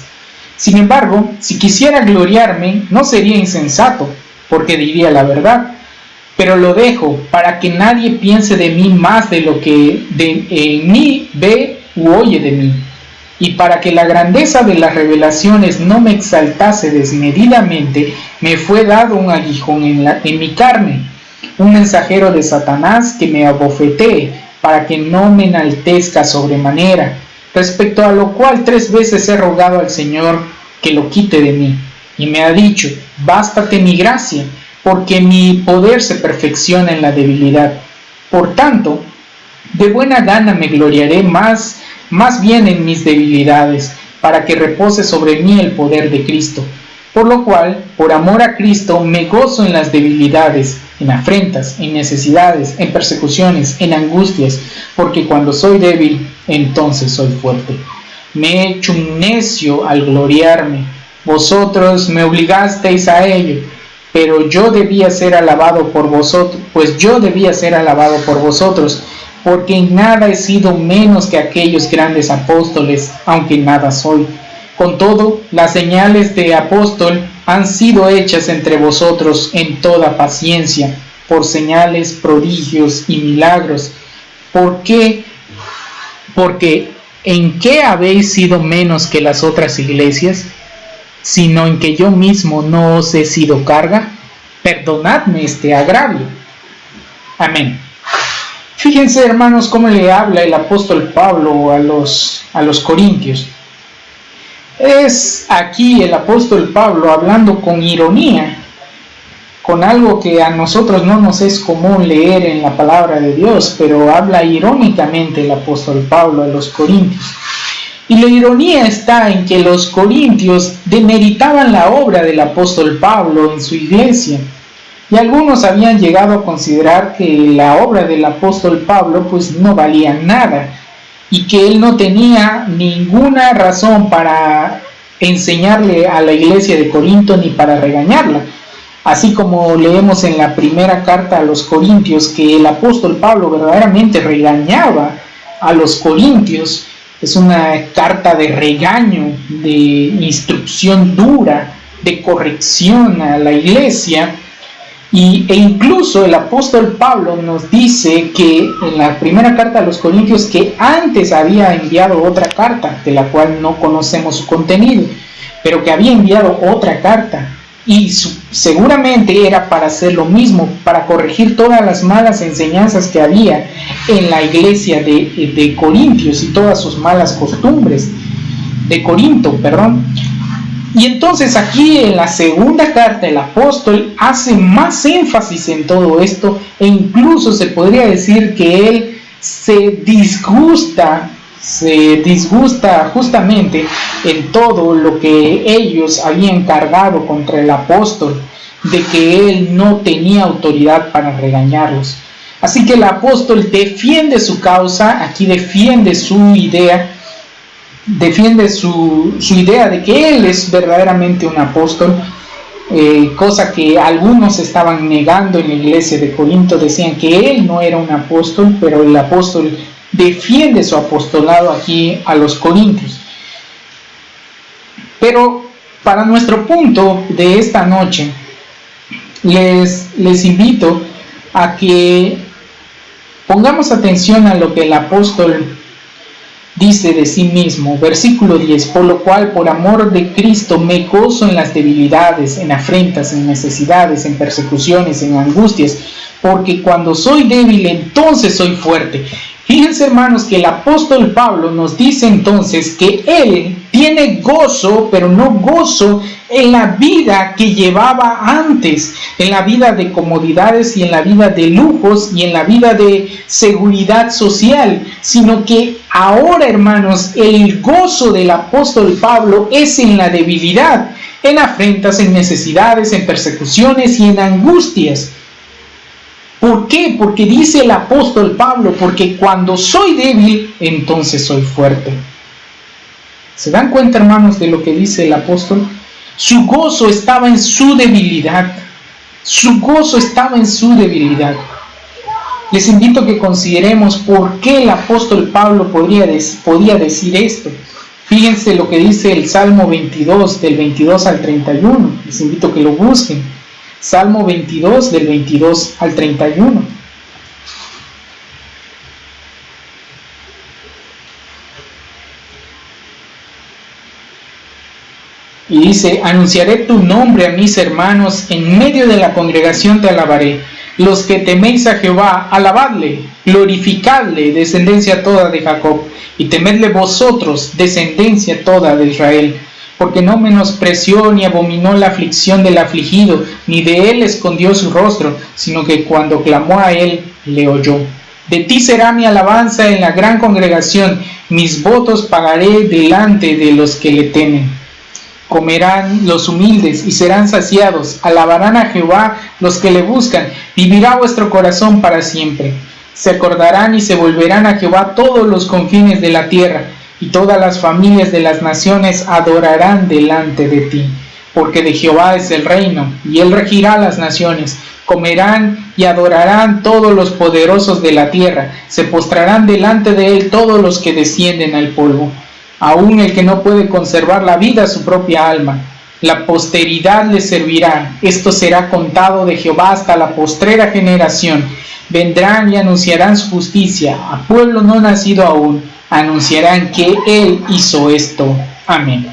Sin embargo, si quisiera gloriarme, no sería insensato, porque diría la verdad, pero lo dejo para que nadie piense de mí más de lo que en mí ve u oye de mí, y para que la grandeza de las revelaciones no me exaltase desmedidamente, me fue dado un aguijón en mi carne, un mensajero de Satanás que me abofetee, para que no me enaltezca sobremanera, respecto a lo cual 3 veces he rogado al Señor que lo quite de mí, y me ha dicho: bástate mi gracia, porque mi poder se perfecciona en la debilidad. Por tanto, de buena gana me gloriaré más bien en mis debilidades, para que repose sobre mí el poder de Cristo. Por lo cual, por amor a Cristo, me gozo en las debilidades, en afrentas, en necesidades, en persecuciones, en angustias, porque cuando soy débil, entonces soy fuerte. Me he hecho un necio al gloriarme. Vosotros me obligasteis a ello, pero yo debía ser alabado por vosotros, porque en nada he sido menos que aquellos grandes apóstoles, aunque nada soy. Con todo, las señales de apóstol han sido hechas entre vosotros en toda paciencia, por señales, prodigios y milagros. ¿Por qué? Porque ¿en qué habéis sido menos que las otras iglesias? Sino en que yo mismo no os he sido carga. Perdonadme este agravio. Amén. Fíjense, hermanos, cómo le habla el apóstol Pablo a los corintios. Es aquí el apóstol Pablo hablando con ironía, con algo que a nosotros no nos es común leer en la palabra de Dios, pero habla irónicamente el apóstol Pablo a los corintios. Y la ironía está en que los corintios demeritaban la obra del apóstol Pablo en su iglesia, y algunos habían llegado a considerar que la obra del apóstol Pablo pues no valía nada, y que él no tenía ninguna razón para enseñarle a la iglesia de Corinto ni para regañarla. Así como leemos en la primera carta a los Corintios que el apóstol Pablo verdaderamente regañaba a los corintios. Es una carta de regaño, de instrucción dura, de corrección a la iglesia. E incluso el apóstol Pablo nos dice que en la primera carta a los Corintios que antes había enviado otra carta, de la cual no conocemos su contenido, pero que había enviado otra carta, y seguramente era para hacer lo mismo, para corregir todas las malas enseñanzas que había en la iglesia de Corintios y todas sus malas costumbres de Corinto, Y entonces aquí en la segunda carta el apóstol hace más énfasis en todo esto, e incluso se podría decir que él se disgusta justamente en todo lo que ellos habían cargado contra el apóstol, de que él no tenía autoridad para regañarlos. Así que el apóstol defiende su causa, aquí defiende su idea, su idea de que él es verdaderamente un apóstol, cosa que algunos estaban negando en la iglesia de Corinto. Decían que él no era un apóstol, pero el apóstol defiende su apostolado aquí a los corintios. Pero para nuestro punto de esta noche, les invito a que pongamos atención a lo que el apóstol dice de sí mismo, versículo 10, por lo cual por amor de Cristo me gozo en las debilidades, en afrentas, en necesidades, en persecuciones, en angustias, porque cuando soy débil entonces soy fuerte. Fíjense, hermanos, que el apóstol Pablo nos dice entonces que él tiene gozo, pero no gozo en la vida que llevaba antes, en la vida de comodidades y en la vida de lujos y en la vida de seguridad social, sino que ahora, hermanos, el gozo del apóstol Pablo es en la debilidad, en afrentas, en necesidades, en persecuciones y en angustias. ¿Por qué? Porque dice el apóstol Pablo, porque cuando soy débil, entonces soy fuerte. ¿Se dan cuenta, hermanos, de lo que dice el apóstol? Su gozo estaba en su debilidad. Su gozo estaba en su debilidad. Les invito a que consideremos por qué el apóstol Pablo podía decir esto. Fíjense lo que dice el Salmo 22, del 22 al 31. Les invito a que lo busquen. Salmo 22, del 22 al 31. Y dice: anunciaré tu nombre a mis hermanos, en medio de la congregación te alabaré. Los que teméis a Jehová, alabadle, glorificadle, descendencia toda de Jacob, y temedle vosotros, descendencia toda de Israel. Porque no menospreció ni abominó la aflicción del afligido, ni de él escondió su rostro, sino que cuando clamó a él, le oyó. De ti será mi alabanza en la gran congregación, mis votos pagaré delante de los que le temen. Comerán los humildes y serán saciados, alabarán a Jehová los que le buscan, vivirá vuestro corazón para siempre. Se acordarán y se volverán a Jehová todos los confines de la tierra, y todas las familias de las naciones adorarán delante de ti. Porque de Jehová es el reino, y él regirá las naciones. Comerán y adorarán todos los poderosos de la tierra, se postrarán delante de él todos los que descienden al polvo. Aún el que no puede conservar la vida a su propia alma, la posteridad le servirá. Esto será contado de Jehová hasta la postrera generación. Vendrán y anunciarán su justicia. A pueblo no nacido aún, anunciarán que él hizo esto. Amén.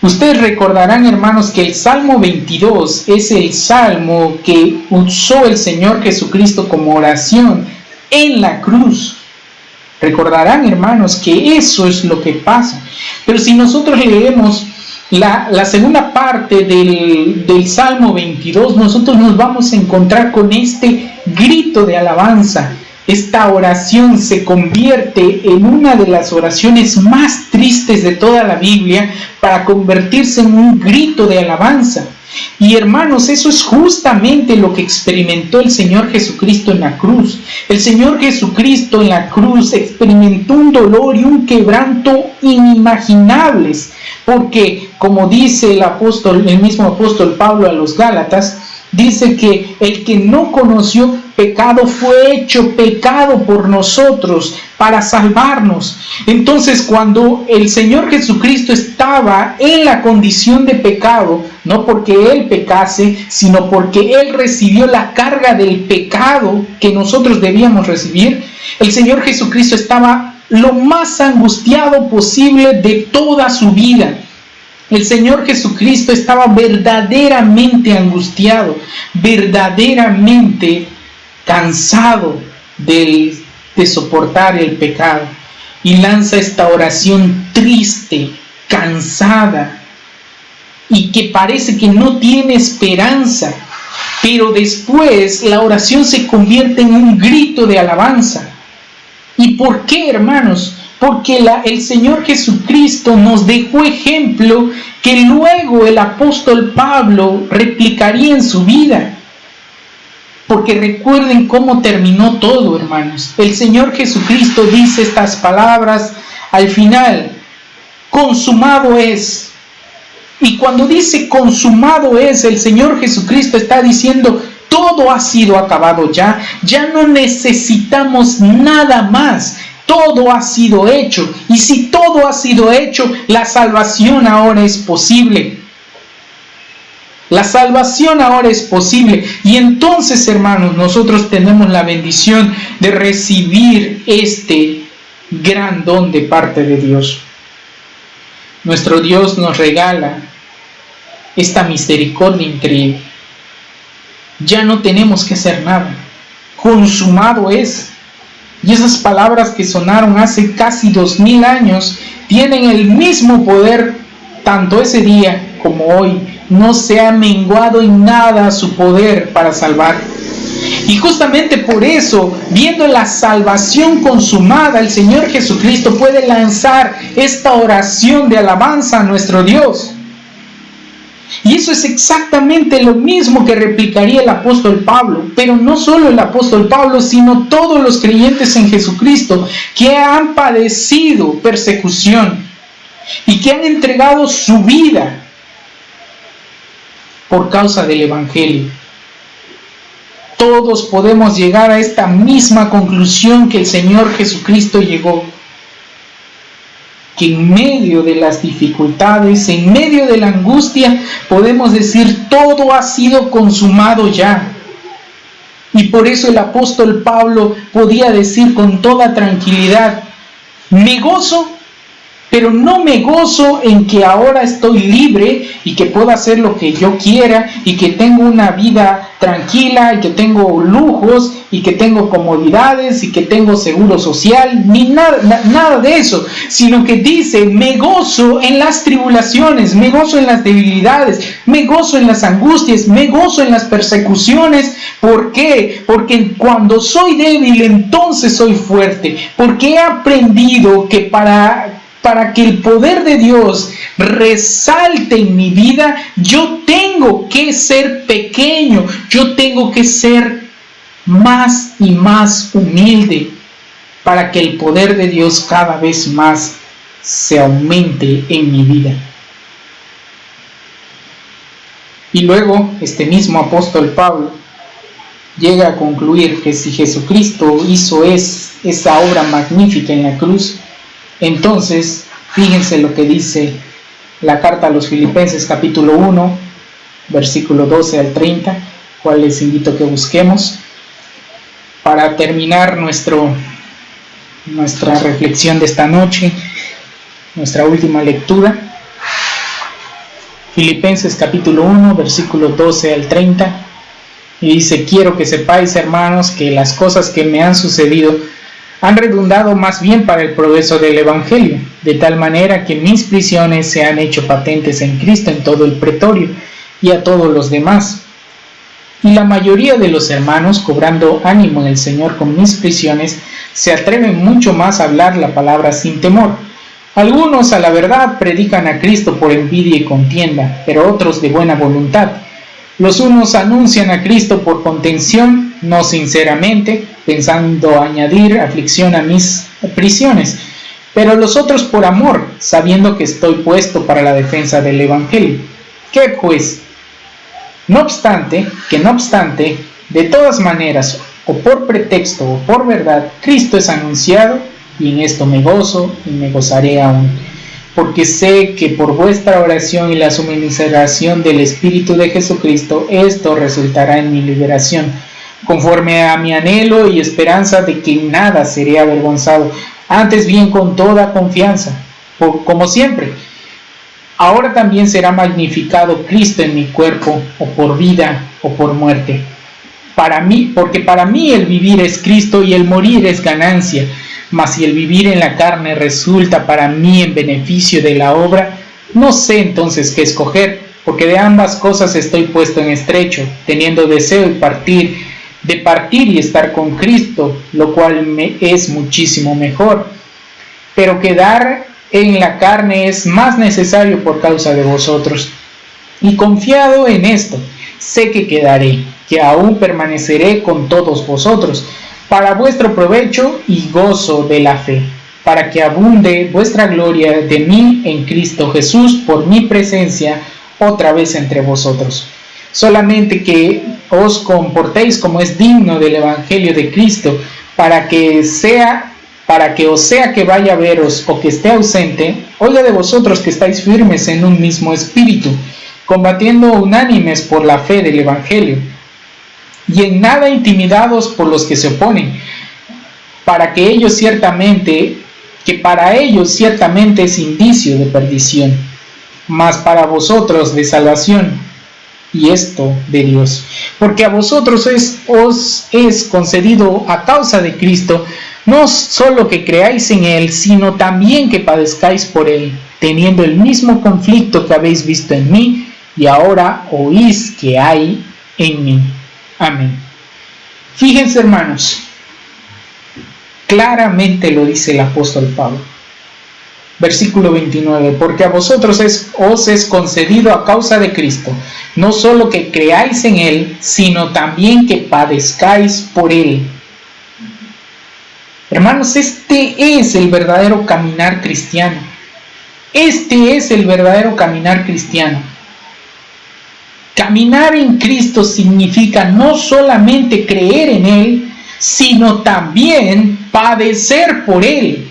Ustedes recordarán, hermanos, que el Salmo 22 es el salmo que usó el Señor Jesucristo como oración en la cruz. Recordarán, hermanos, que eso es lo que pasa. Pero si nosotros leemos la segunda parte del Salmo 22, nosotros nos vamos a encontrar con este grito de alabanza. Esta oración se convierte en una de las oraciones más tristes de toda la Biblia para convertirse en un grito de alabanza. Y hermanos, eso es justamente lo que experimentó el Señor Jesucristo en la cruz. El Señor Jesucristo en la cruz experimentó un dolor y un quebranto inimaginables, porque como dice el mismo apóstol Pablo a los Gálatas, dice que el que no conoció pecado fue hecho pecado por nosotros para salvarnos. Entonces, cuando el Señor Jesucristo estaba en la condición de pecado, no porque Él pecase, sino porque Él recibió la carga del pecado que nosotros debíamos recibir, el Señor Jesucristo estaba lo más angustiado posible de toda su vida. El Señor Jesucristo estaba verdaderamente angustiado, verdaderamente cansado de soportar el pecado. Y lanza esta oración triste, cansada, y que parece que no tiene esperanza. Pero después la oración se convierte en un grito de alabanza. ¿Y por qué, hermanos? Porque el Señor Jesucristo nos dejó ejemplo que luego el apóstol Pablo replicaría en su vida. Porque recuerden cómo terminó todo, hermanos. El Señor Jesucristo dice estas palabras al final: consumado es. Y cuando dice consumado es, el Señor Jesucristo está diciendo: todo ha sido acabado ya. Ya no necesitamos nada más. Todo ha sido hecho. Y si todo ha sido hecho, la salvación ahora es posible. La salvación ahora es posible. Y entonces, hermanos, nosotros tenemos la bendición de recibir este gran don de parte de Dios. Nuestro Dios nos regala esta misericordia increíble. Ya no tenemos que hacer nada. Consumado es. Y esas palabras que sonaron hace casi 2000 años tienen el mismo poder tanto ese día como hoy. No se ha menguado en nada su poder para salvar. Y justamente por eso, viendo la salvación consumada, el Señor Jesucristo puede lanzar esta oración de alabanza a nuestro Dios. Y eso es exactamente lo mismo que replicaría el apóstol Pablo, pero no solo el apóstol Pablo, sino todos los creyentes en Jesucristo que han padecido persecución y que han entregado su vida por causa del Evangelio. Todos podemos llegar a esta misma conclusión que el Señor Jesucristo llegó. Que en medio de las dificultades, en medio de la angustia, podemos decir, todo ha sido consumado ya. Y por eso el apóstol Pablo podía decir con toda tranquilidad, me gozo, pero no me gozo en que ahora estoy libre y que puedo hacer lo que yo quiera y que tengo una vida tranquila y que tengo lujos y que tengo comodidades y que tengo seguro social, ni nada de eso, sino que dice, me gozo en las tribulaciones, me gozo en las debilidades, me gozo en las angustias, me gozo en las persecuciones. ¿Por qué? Porque cuando soy débil, entonces soy fuerte, porque he aprendido que para que el poder de Dios resalte en mi vida, yo tengo que ser pequeño, yo tengo que ser más y más humilde, para que el poder de Dios cada vez más se aumente en mi vida. Y luego, este mismo apóstol Pablo llega a concluir que si Jesucristo hizo esa obra magnífica en la cruz, entonces, fíjense lo que dice la carta a los Filipenses capítulo 1, versículo 12 al 30, cual les invito a que busquemos para terminar nuestra reflexión de esta noche, nuestra última lectura. Filipenses capítulo 1, versículo 12 al 30, y dice, quiero que sepáis, hermanos, que las cosas que me han sucedido han redundado más bien para el progreso del Evangelio, de tal manera que mis prisiones se han hecho patentes en Cristo en todo el pretorio y a todos los demás. Y la mayoría de los hermanos, cobrando ánimo en el Señor con mis prisiones, se atreven mucho más a hablar la palabra sin temor. Algunos a la verdad predican a Cristo por envidia y contienda, pero otros de buena voluntad. Los unos anuncian a Cristo por contención, no sinceramente, pensando añadir aflicción a mis prisiones, pero los otros por amor, sabiendo que estoy puesto para la defensa del Evangelio. ¿Qué pues? No obstante, de todas maneras, o por pretexto o por verdad, Cristo es anunciado, y en esto me gozo y me gozaré aún. Porque sé que por vuestra oración y la suministración del Espíritu de Jesucristo, esto resultará en mi liberación, conforme a mi anhelo y esperanza de que nada seré avergonzado, antes bien con toda confianza, como siempre. Ahora también será magnificado Cristo en mi cuerpo, o por vida o por muerte. Porque para mí el vivir es Cristo y el morir es ganancia. Mas si el vivir en la carne resulta para mí en beneficio de la obra, no sé entonces qué escoger, porque de ambas cosas estoy puesto en estrecho, teniendo deseo de partir y estar con Cristo, lo cual me es muchísimo mejor. Pero quedar en la carne es más necesario por causa de vosotros. Y confiado en esto, sé que quedaré, que aún permaneceré con todos vosotros, para vuestro provecho y gozo de la fe, para que abunde vuestra gloria de mí en Cristo Jesús por mi presencia otra vez entre vosotros. Solamente que os comportéis como es digno del Evangelio de Cristo, para que os sea que vaya a veros o que esté ausente, oiga de vosotros que estáis firmes en un mismo espíritu, combatiendo unánimes por la fe del Evangelio, y en nada intimidados por los que se oponen, para ellos ciertamente es indicio de perdición, mas para vosotros de salvación, y esto de Dios. Porque a vosotros os es concedido a causa de Cristo, no solo que creáis en Él, sino también que padezcáis por Él, teniendo el mismo conflicto que habéis visto en mí, y ahora oís que hay en mí. Amén. Fíjense, hermanos, claramente lo dice el apóstol Pablo. Versículo 29, porque a vosotros os es concedido a causa de Cristo, no solo que creáis en Él, sino también que padezcáis por Él. Hermanos, este es el verdadero caminar cristiano. Este es el verdadero caminar cristiano. Caminar en Cristo significa no solamente creer en Él, sino también padecer por Él.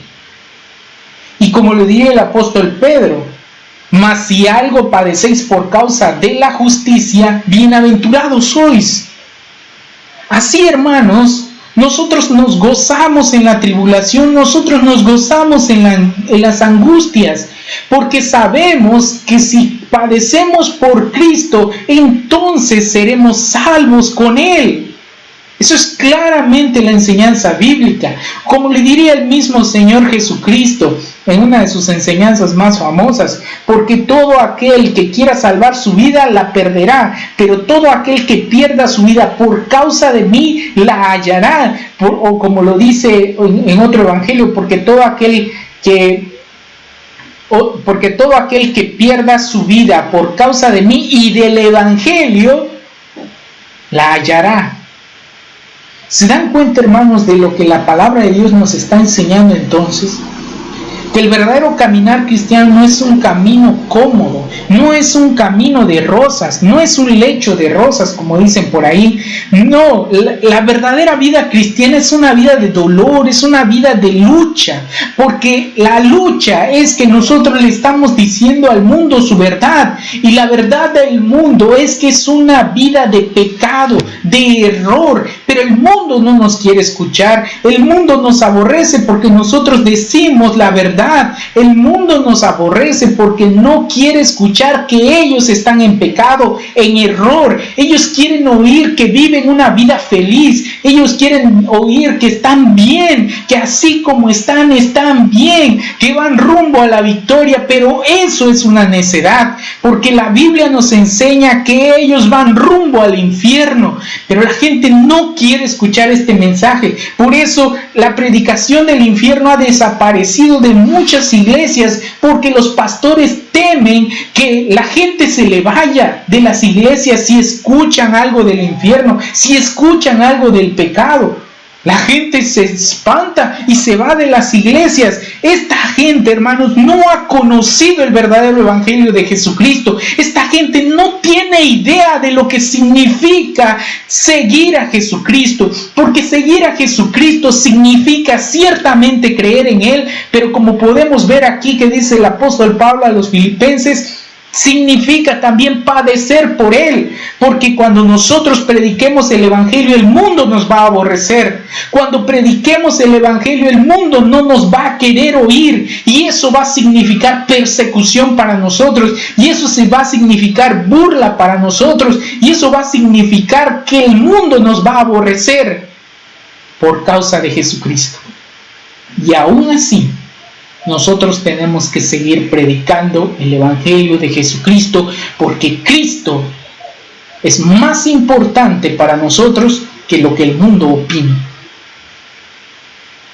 Y como lo diría el apóstol Pedro, mas si algo padecéis por causa de la justicia, bienaventurados sois. Así, hermanos, nosotros nos gozamos en la tribulación, nosotros nos gozamos en las angustias, porque sabemos que si padecemos por Cristo, entonces seremos salvos con Él. Eso es claramente la enseñanza bíblica. Como le diría el mismo Señor Jesucristo en una de sus enseñanzas más famosas, porque todo aquel que quiera salvar su vida la perderá, pero todo aquel que pierda su vida por causa de mí la hallará. O como lo dice en otro evangelio, porque todo aquel que pierda su vida por causa de mí y del evangelio la hallará. ¿Se dan cuenta, hermanos, de lo que la palabra de Dios nos está enseñando entonces? Que el verdadero caminar cristiano no es un camino cómodo, no es un camino de rosas, no es un lecho de rosas, como dicen por ahí. No, la verdadera vida cristiana es una vida de dolor, es una vida de lucha, porque la lucha es que nosotros le estamos diciendo al mundo su verdad, y la verdad del mundo es que es una vida de pecado, de error, pero el mundo no nos quiere escuchar, el mundo nos aborrece porque nosotros decimos la verdad. El mundo nos aborrece porque no quiere escuchar que ellos están en pecado, en error. Ellos quieren oír que viven una vida feliz. Ellos quieren oír que están bien, que así como están bien, que van rumbo a la victoria. Pero eso es una necedad, porque la Biblia nos enseña que ellos van rumbo al infierno. Pero la gente no quiere escuchar este mensaje. Por eso la predicación del infierno ha desaparecido de muchas iglesias, porque los pastores temen que la gente se le vaya de las iglesias si escuchan algo del infierno, si escuchan algo del pecado. La gente se espanta y se va de las iglesias. Esta gente, hermanos, no ha conocido el verdadero evangelio de Jesucristo. Esta gente no tiene idea de lo que significa seguir a Jesucristo, porque seguir a Jesucristo significa ciertamente creer en Él, pero como podemos ver aquí que dice el apóstol Pablo a los filipenses, significa también padecer por Él, porque cuando nosotros prediquemos el evangelio, el mundo nos va a aborrecer. Cuando prediquemos el evangelio, el mundo no nos va a querer oír, y eso va a significar persecución para nosotros, y eso se va a significar burla para nosotros, y eso va a significar que el mundo nos va a aborrecer por causa de Jesucristo. Y aún así, nosotros tenemos que seguir predicando el evangelio de Jesucristo, porque Cristo es más importante para nosotros que lo que el mundo opina.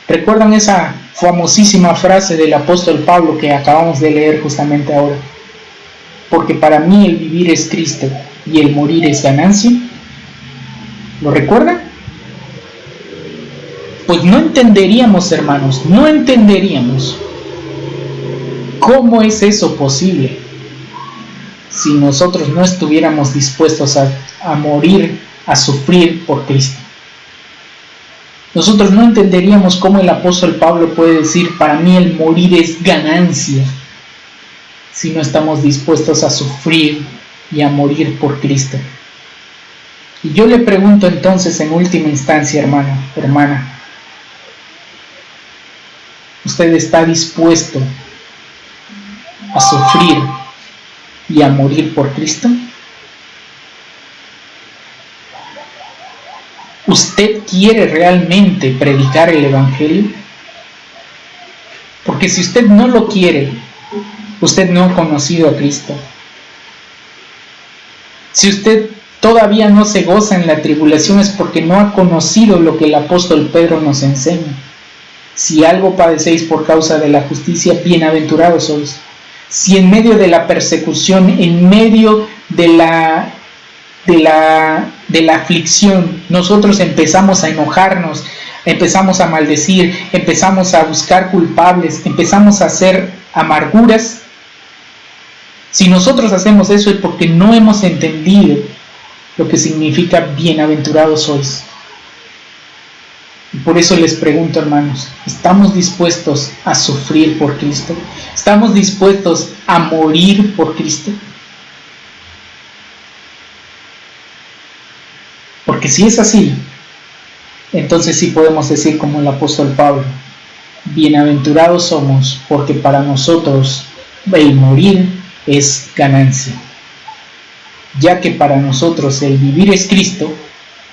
¿Recuerdan esa famosísima frase del apóstol Pablo que acabamos de leer justamente ahora? Porque para mí el vivir es Cristo y el morir es ganancia. ¿Lo recuerdan? Pues no entenderíamos, hermanos, no entenderíamos ¿cómo es eso posible si nosotros no estuviéramos dispuestos a morir, a sufrir por Cristo? Nosotros no entenderíamos cómo el apóstol Pablo puede decir, para mí el morir es ganancia, si no estamos dispuestos a sufrir y a morir por Cristo. Y yo le pregunto entonces en última instancia, hermano, hermana, ¿usted está dispuesto a sufrir y a morir por Cristo? ¿Usted quiere realmente predicar el evangelio? Porque si usted no lo quiere, usted no ha conocido a Cristo. Si usted todavía no se goza en la tribulación, es porque no ha conocido lo que el apóstol Pedro nos enseña. Si algo padecéis por causa de la justicia, bienaventurados sois. Si en medio de la persecución, en medio de la aflicción, nosotros empezamos a enojarnos, empezamos a maldecir, empezamos a buscar culpables, empezamos a hacer amarguras, Si nosotros hacemos eso es porque no hemos entendido lo que significa bienaventurados sois. Y por eso les pregunto, hermanos, ¿estamos dispuestos a sufrir por Cristo? ¿Estamos dispuestos a morir por Cristo? Porque si es así, entonces sí podemos decir como el apóstol Pablo: bienaventurados somos porque para nosotros el morir es ganancia. Ya que para nosotros el vivir es Cristo,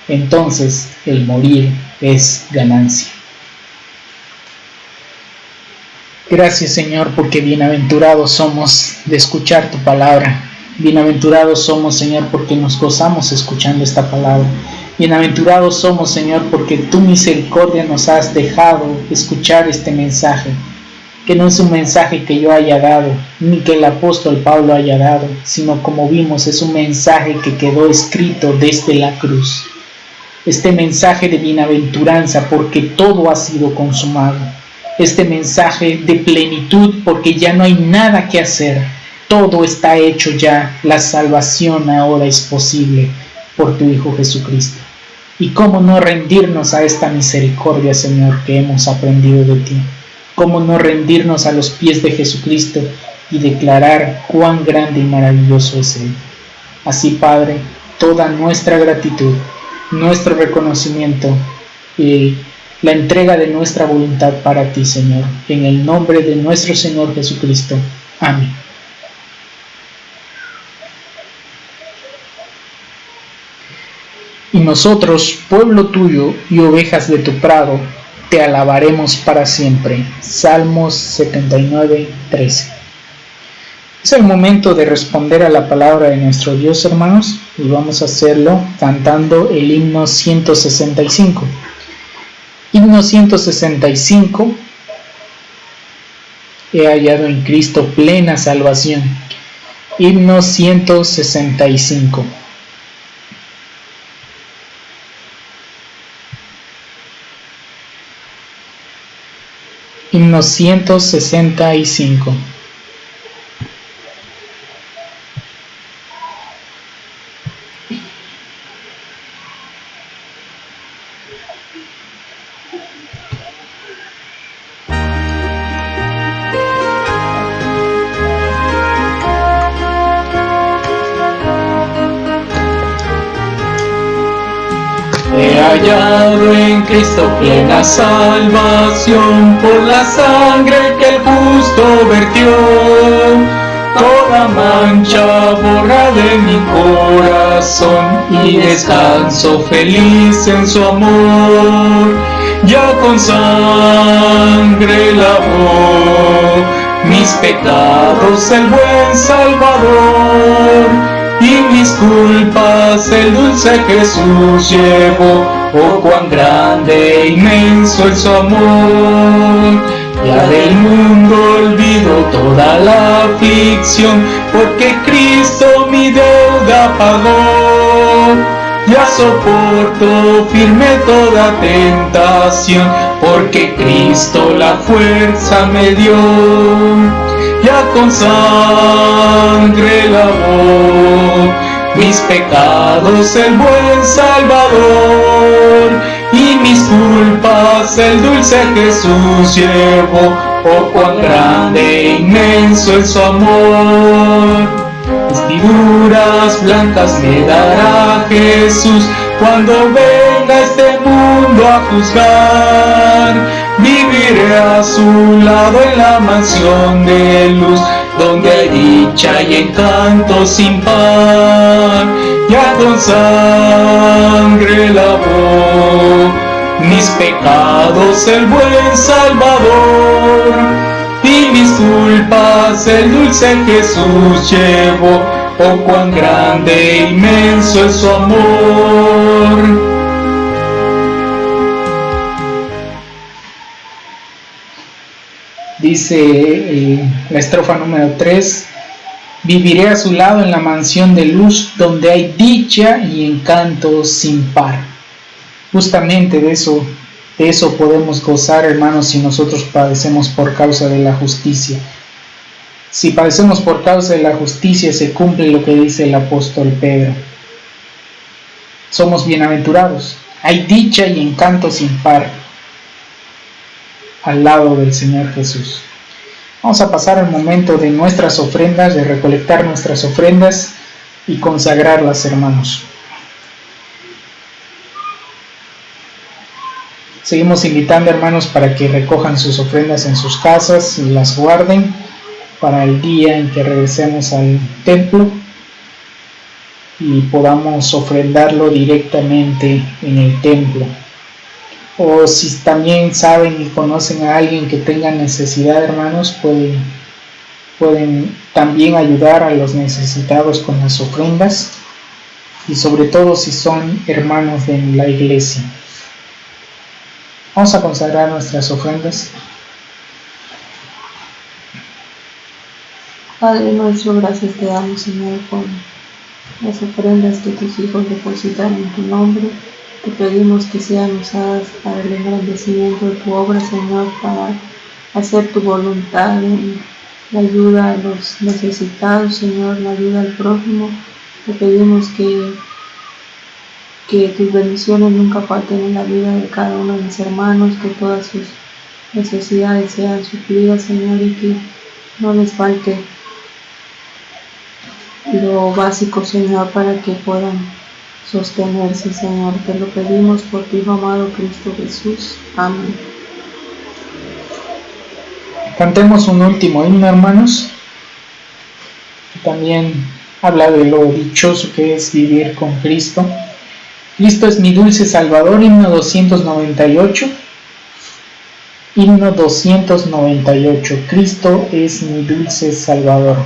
entonces el morir es ganancia. Gracias, Señor, porque bienaventurados somos de escuchar tu palabra. Bienaventurados somos, Señor, porque nos gozamos escuchando esta palabra. Bienaventurados somos, Señor, porque tu misericordia nos has dejado escuchar este mensaje, que no es un mensaje que yo haya dado, ni que el apóstol Pablo haya dado, sino, como vimos, es un mensaje que quedó escrito desde la cruz. Este mensaje de bienaventuranza porque todo ha sido consumado. Este mensaje de plenitud porque ya no hay nada que hacer. Todo está hecho ya. La salvación ahora es posible por tu Hijo Jesucristo. ¿Y cómo no rendirnos a esta misericordia, Señor, que hemos aprendido de ti? ¿Cómo no rendirnos a los pies de Jesucristo y declarar cuán grande y maravilloso es Él? Así, Padre, toda nuestra gratitud, nuestro reconocimiento y la entrega de nuestra voluntad para ti, Señor, en el nombre de nuestro Señor Jesucristo. Amén. Y nosotros, pueblo tuyo y ovejas de tu prado, te alabaremos para siempre. Salmos 79, 13. Es el momento de responder a la palabra de nuestro Dios, hermanos, y vamos a hacerlo cantando el himno 165. Himno 165. He hallado en Cristo plena salvación. Himno 165. Himno 165. He hallado en Cristo plena salvación, por la sangre que el justo vertió. Toda mancha borra de mi corazón y descanso feliz en su amor. Ya con sangre lavó mis pecados el buen Salvador. Y mis culpas el dulce Jesús llevó. Oh, cuán grande e inmenso es su amor. Ya del mundo olvido toda la aflicción, porque Cristo mi deuda pagó. Ya soporto firme toda tentación, porque Cristo la fuerza me dio. Ya con sangre lavó mis pecados el buen Salvador, y mis culpas el dulce Jesús llevó. Oh, cuán grande e inmenso es su amor. Vestiduras blancas me dará Jesús cuando venga este mundo a juzgar. Viviré a su lado en la mansión de luz, donde hay dicha y encanto sin par. Ya con sangre lavó mis pecados el buen Salvador, y mis culpas el dulce Jesús llevó. Oh, cuán grande e inmenso es su amor. Dice la estrofa número 3: viviré a su lado en la mansión de luz, donde hay dicha y encanto sin par. Justamente de eso podemos gozar, hermanos, si nosotros padecemos por causa de la justicia. Si padecemos por causa de la justicia, se cumple lo que dice el apóstol Pedro. Somos bienaventurados. Hay dicha y encanto sin par al lado del Señor Jesús. Vamos a pasar al momento de nuestras ofrendas, de recolectar nuestras ofrendas y consagrarlas, hermanos. Seguimos invitando, hermanos, para que recojan sus ofrendas en sus casas y las guarden para el día en que regresemos al templo y podamos ofrendarlo directamente en el templo. O si también saben y conocen a alguien que tenga necesidad, hermanos, pueden también ayudar a los necesitados con las ofrendas, y sobre todo si son hermanos de la iglesia. Vamos a consagrar nuestras ofrendas. Padre nuestro, gracias te damos, Señor, por las ofrendas que tus hijos depositaron en tu nombre. Te pedimos que sean usadas para el engrandecimiento de tu obra, Señor, para hacer tu voluntad en la ayuda a los necesitados, Señor, la ayuda al prójimo. Te pedimos que tus bendiciones nunca falten en la vida de cada uno de mis hermanos, que todas sus necesidades sean suplidas, Señor, y que no les falte lo básico, Señor, para que puedan sostenerse, Señor. Te lo pedimos por tu Hijo amado Cristo Jesús. Amén. Cantemos un último himno, hermanos, que también habla de lo dichoso que es vivir con Cristo. Cristo es mi dulce Salvador, himno 298. Himno 298. Cristo es mi dulce Salvador.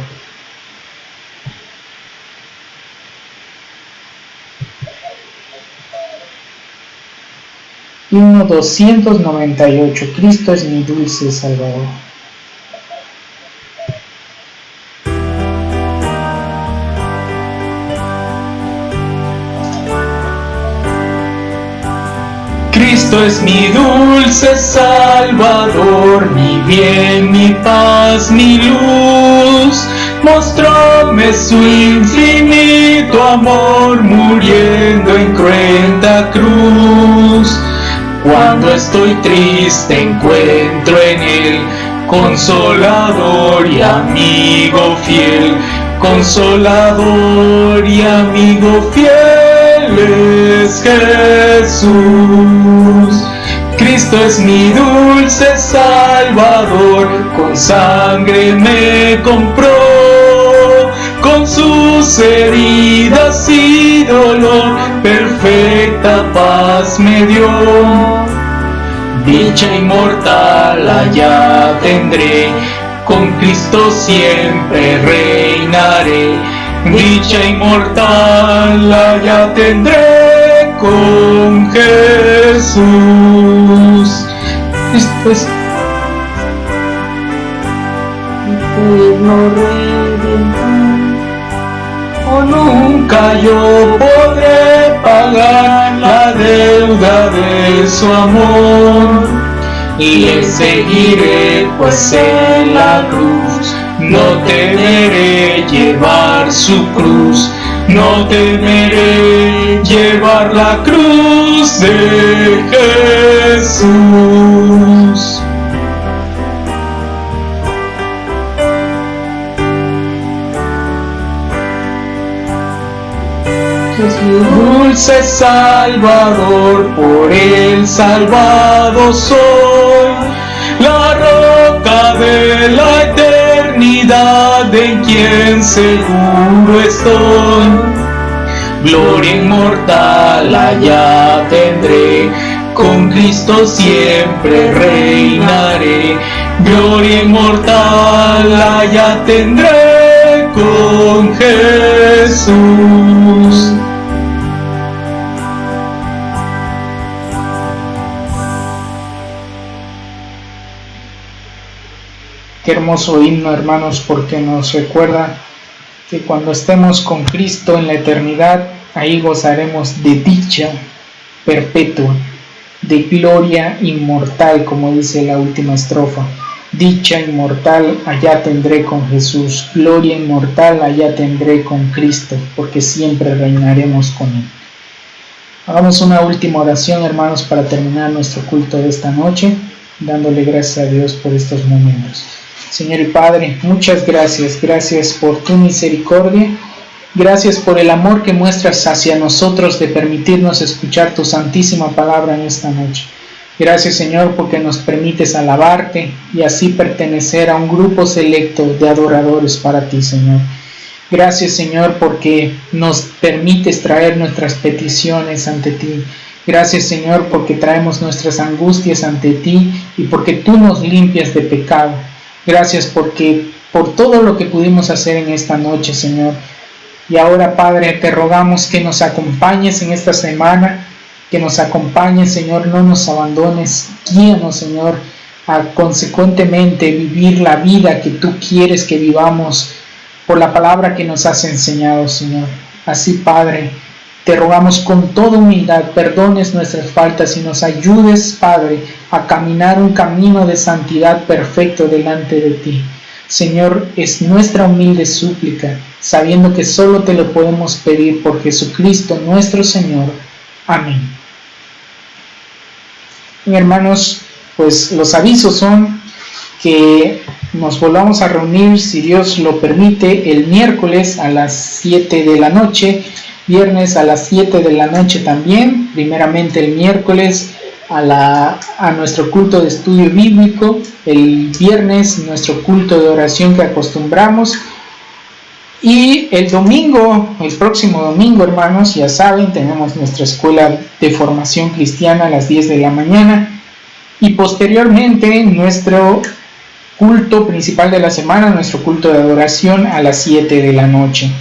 Himno 298. Cristo es mi dulce Salvador. Cristo es mi dulce Salvador, mi bien, mi paz, mi luz. Mostróme su infinito amor, muriendo en cruenta cruz. Cuando estoy triste encuentro en él consolador y amigo fiel. Consolador y amigo fiel es Jesús. Cristo es mi dulce Salvador, con sangre me compró, con sus heridas y dolor, perfecta paz me dio. Dicha inmortal allá tendré, con Cristo siempre reinaré. Dicha inmortal allá tendré con Jesús. Cristo es Eterno Redentor, oh, nunca yo podré pagar la deuda de su amor. Y le seguiré, pues en la cruz no temeré llevar su cruz. No temeré llevar la cruz de Jesús. Dulce Salvador, por él salvado soy, la roca de la eternidad en quien seguro estoy. Gloria inmortal allá tendré, con Cristo siempre reinaré. Gloria inmortal allá tendré con Jesús. Qué hermoso himno, hermanos, porque nos recuerda que cuando estemos con Cristo en la eternidad, ahí gozaremos de dicha perpetua, de gloria inmortal, como dice la última estrofa. dicha inmortal allá tendré con Jesús, gloria inmortal allá tendré con Cristo, porque siempre reinaremos con Él. Hagamos una última oración, hermanos, para terminar nuestro culto de esta noche, dándole gracias a Dios por estos momentos. Señor y Padre, muchas gracias, gracias por tu misericordia, gracias por el amor que muestras hacia nosotros de permitirnos escuchar tu santísima palabra en esta noche. Gracias, Señor, porque nos permites alabarte y así pertenecer a un grupo selecto de adoradores para ti, Señor. Gracias, Señor, porque nos permites traer nuestras peticiones ante ti. Gracias, Señor, porque traemos nuestras angustias ante ti y porque tú nos limpias de pecado. Gracias porque por todo lo que pudimos hacer en esta noche, Señor. Y ahora, Padre, te rogamos que nos acompañes en esta semana, que nos acompañes, Señor, no nos abandones. Guíanos, Señor, a consecuentemente vivir la vida que tú quieres que vivamos por la palabra que nos has enseñado, Señor. Así, Padre, te rogamos con toda humildad, perdones nuestras faltas y nos ayudes, Padre, a caminar un camino de santidad perfecto delante de ti. Señor, es nuestra humilde súplica, sabiendo que solo te lo podemos pedir por Jesucristo nuestro Señor. Amén. Hermanos, pues los avisos son que nos volvamos a reunir, si Dios lo permite, el miércoles a las 7 de la noche, viernes a las 7 de la noche también, primeramente el miércoles a nuestro culto de estudio bíblico, el viernes nuestro culto de oración que acostumbramos, y el domingo, el próximo domingo, hermanos, ya saben, tenemos nuestra escuela de formación cristiana a las 10 de la mañana, y posteriormente nuestro culto principal de la semana, nuestro culto de adoración a las 7 de la noche.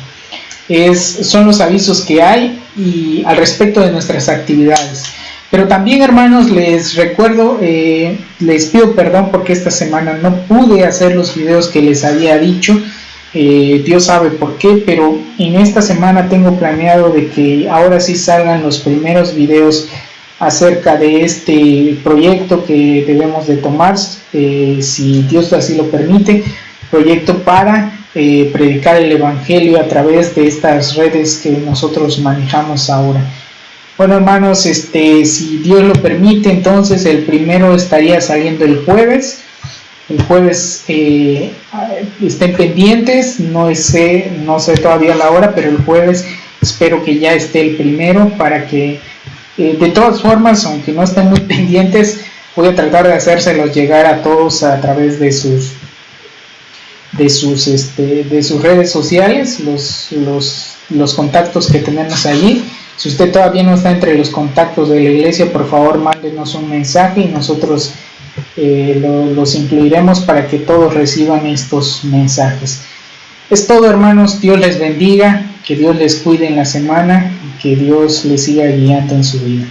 Son los avisos que hay y al respecto de nuestras actividades. Pero también, hermanos, les recuerdo, les pido perdón porque esta semana no pude hacer los videos que les había dicho. Dios sabe por qué, pero en esta semana tengo planeado de que ahora sí salgan los primeros videos acerca de este proyecto que debemos de tomar, si Dios así lo permite, proyecto para predicar el Evangelio a través de estas redes que nosotros manejamos ahora. Bueno, hermanos, si Dios lo permite, entonces el primero estaría saliendo el jueves. El jueves estén pendientes, no sé todavía la hora, pero el jueves espero que ya esté el primero para que de todas formas, aunque no estén muy pendientes, voy a tratar de hacérselos llegar a todos a través de sus redes sociales, los contactos que tenemos allí. Si usted todavía no está entre los contactos de la iglesia, por favor mándenos un mensaje y nosotros los incluiremos para que todos reciban estos mensajes. Es todo, hermanos. Dios les bendiga, que Dios les cuide en la semana y que Dios les siga guiando en su vida.